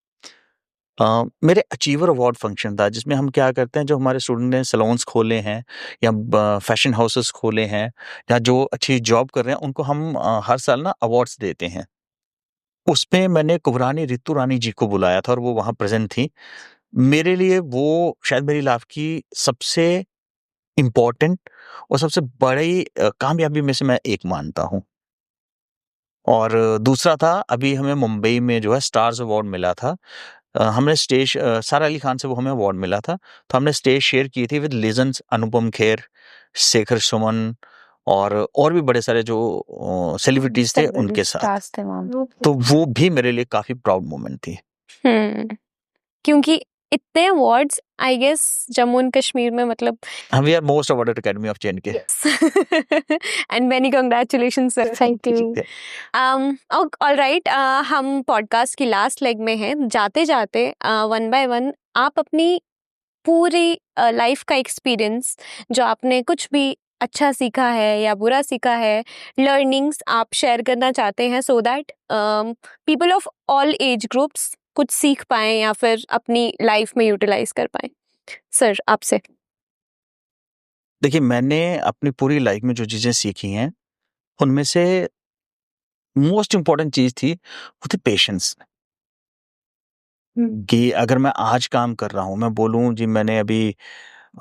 मेरे अचीवर अवार्ड फंक्शन था, जिसमें हम क्या करते हैं, जो हमारे स्टूडेंट ने सैलून्स खोले हैं या फैशन हाउसेस खोले हैं या जो अच्छी जॉब कर रहे हैं, उनको हम हर साल ना अवार्ड्स देते हैं। उसमें मैंने कुबरानी रितु रानी जी को बुलाया था और वो वहाँ प्रेजेंट थी। मेरे लिए वो शायद मेरी लाइफ की सबसे इम्पोर्टेंट और सबसे बड़ी कामयाबी में से मैं एक मानता हूँ। और दूसरा था, अभी हमें मुंबई में जो है स्टार्स अवार्ड मिला था। हमने स्टेज, सारा अली खान से वो हमें अवार्ड मिला था, तो हमने स्टेज शेयर की थी विद लेजेंड्स अनुपम खेर, शेखर सुमन और भी बड़े सारे जो सेलिब्रिटीज थे उनके साथ। तो वो भी मेरे लिए काफी प्राउड मोमेंट थी। क्योंकि इतने awards I guess Jammu and Kashmir में, मतलब we are most awarded academy of JNK। And many congratulations sir. Thank you. Alright, हम पॉडकास्ट की लास्ट लेग में हैं। जाते जाते वन बाय वन आप अपनी पूरी लाइफ का एक्सपीरियंस, जो आपने कुछ भी अच्छा सीखा है या बुरा सीखा है, लर्निंग्स आप शेयर करना चाहते हैं so that people of all age groups कुछ सीख पाएं या फिर अपनी लाइफ में यूटिलाइज कर पाएं? सर, आपसे। देखिए, मैंने अपनी पूरी लाइफ में जो चीज़ें सीखी हैं, उनमें से मोस्ट इम्पोर्टेंट चीज़ थी, वो थी पेशेंस। कि अगर मैं आज काम कर रहा हूँ, मैं बोलूँ जी मैंने अभी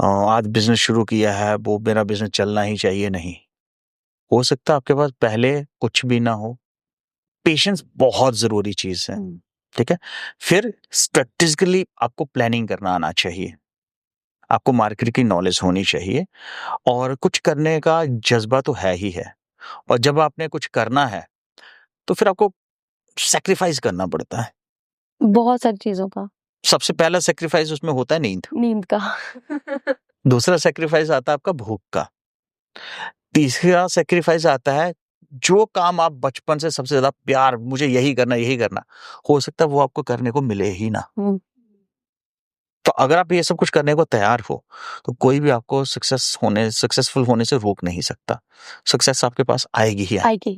आज बिज़नेस शुरू किया है, वो मेरा बिज़नेस चलना ही चाहिए, नहीं। हो सकता है आपके पास पहले कुछ भी ना हो। पेशेंस बहुत ज़रूरी चीज़ है, ठीक है? फिर स्ट्रैटेजिकली आपको प्लानिंग करना आना चाहिए। आपको मार्केट की नॉलेज होनी चाहिए और कुछ करने का जज़्बा तो है ही है। और जब आपने कुछ करना है, तो फिर आपको सैक्रिफाइस करना पड़ता है। बहुत सारी चीज़ों का। सबसे पहला सैक्रिफाइस उसमें होता है नींद का। दूसरा सैक्रिफाइस आता है आपका भूख का। तीसरा सैक्रिफाइस आता है जो काम आप बचपन से सबसे ज़्यादा प्यार मुझे यही करना, हो सकता है वो आपको करने को मिले ही ना। तो अगर आप ये सब कुछ करने को तैयार हो, तो कोई भी आपको सक्सेसफुल होने से रोक नहीं सकता। सक्सेस आपके पास आएगी ही आएगी।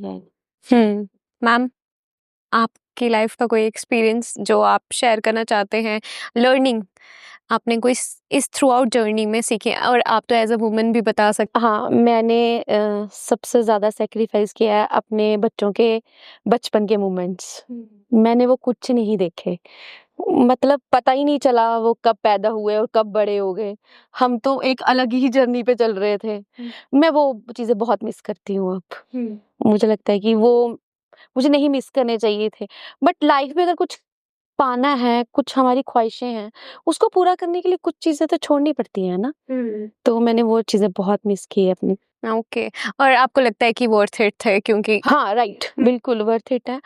मैम, आपकी लाइफ का कोई एक्सपीरियंस जो आप शेयर करना चाहते हैं, लर्निंग आपने कोई इस थ्रू आउट जर्नी में सीखे, और आप तो एज अ वुमन भी बता सकते। हाँ, मैंने सबसे ज़्यादा सैक्रिफाइस किया है अपने बच्चों के बचपन के मोमेंट्स। मैंने वो कुछ नहीं देखे। मतलब पता ही नहीं चला वो कब पैदा हुए और कब बड़े हो गए। हम तो एक अलग ही जर्नी पे चल रहे थे। मैं वो चीज़ें बहुत मिस करती हूँ अब। मुझे लगता है कि वो मुझे नहीं मिस करने चाहिए थे। बट लाइफ में अगर कुछ पाना है, कुछ हमारी ख्वाहिशें हैं, उसको पूरा करने के लिए कुछ चीज़ें तो छोड़नी पड़ती हैं ना। तो मैंने वो चीज़ें बहुत मिस की है अपनी। ओके, और आपको लगता है कि वर्थ इट थे क्योंकि हाँ, राइट, बिल्कुल वर्थ इट है।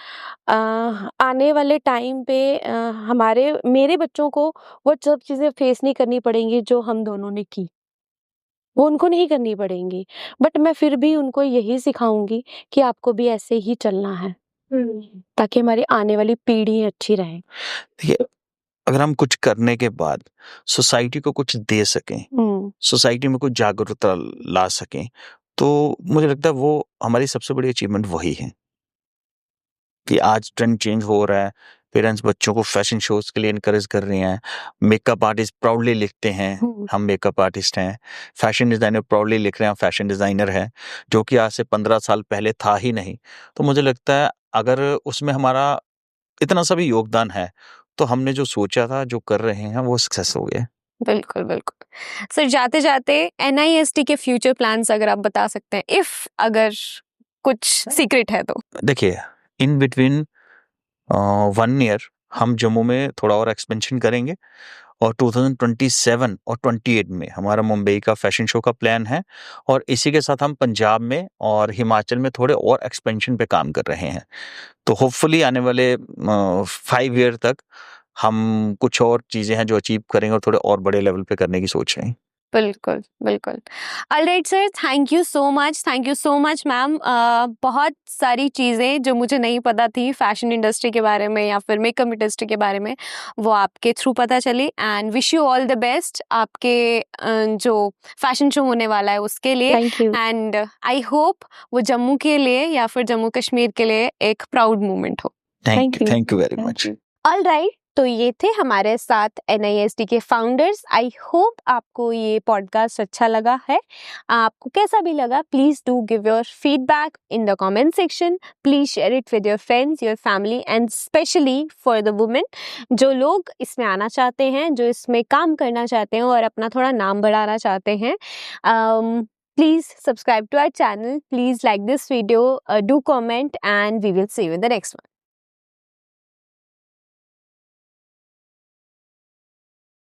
आने वाले टाइम पे मेरे बच्चों को वो सब चीज़ें फेस नहीं करनी पड़ेंगी जो हम दोनों ने की। वो उनको नहीं करनी पड़ेंगी। बट मैं फिर भी उनको यही सिखाऊँगी कि आपको भी ऐसे ही चलना है, ताकि हमारी आने वाली पीढ़ी अच्छी रहे। देखिए, अगर हम कुछ करने के बाद सोसाइटी को कुछ दे सकें, सोसाइटी में कुछ जागरूकता ला सकें, तो मुझे लगता है वो हमारी सबसे बड़ी अचीवमेंट वही है। कि आज ट्रेंड चेंज हो रहा है, पेरेंट्स बच्चों को फैशन शोज़ के लिए एनकरेज कर रहे हैं, मेकअप आर्टिस्ट प्राउडली लिखते हैं, हम मेकअप आर्टिस्ट हैं, फैशन डिज़ाइनर प्राउडली लिख रहे हैं, हम फैशन डिज़ाइनर हैं, जो कि आज से 15 साल पहले था ही नहीं। तो मुझे लगता है अगर उसमें हमारा इतना सा भी योगदान है, तो हमने जो सोचा था, जो कर रहे हैं, वो सक्सेस हो गया। बिल्कुल, बिल्कुल। सर, जाते-जाते NIST के फ्यूचर प्लान्स अगर आप बता सकते हैं, इफ अगर कुछ सीक्रेट है तो? देखिए, इन बिटवीन 1 ईयर हम जम्मू में थोड़ा और एक्सपेंशन करेंगे और 2027 और 28 में हमारा मुंबई का फैशन शो का प्लान है और इसी के साथ हम पंजाब में और हिमाचल में थोड़े और एक्सपेंशन पे काम कर रहे हैं। तो होपफुली आने वाले 5 ईयर तक हम कुछ और चीज़ें हैं जो अचीव करेंगे और थोड़े और बड़े लेवल पे करने की सोच रहे हैं। बिल्कुल, बिल्कुल। Alright sir, thank you so much ma'am. बहुत सारी चीज़ें जो मुझे नहीं पता थी फैशन इंडस्ट्री के बारे में या फिर मेकअप इंडस्ट्री के बारे में, वो आपके थ्रू पता चली। And wish you all the best आपके जो फैशन शो होने वाला है उसके लिए। Thank you. And I hope वो जम्मू के लिए या फिर जम्मू कश्मीर के लिए एक प्राउड मोमेंट हो। Thank you very much. Alright, तो ये थे हमारे साथ NIST के फाउंडर्स। आई होप आपको ये पॉडकास्ट अच्छा लगा है। आपको कैसा भी लगा, please do give your feedback in the comment section. Please share it with your friends, your family and specially for the women जो लोग इसमें आना चाहते हैं, जो इसमें काम करना चाहते हैं और अपना थोड़ा नाम बढ़ाना चाहते हैं। Please subscribe to our channel. Please like this video, do comment, and we will see you in the next one.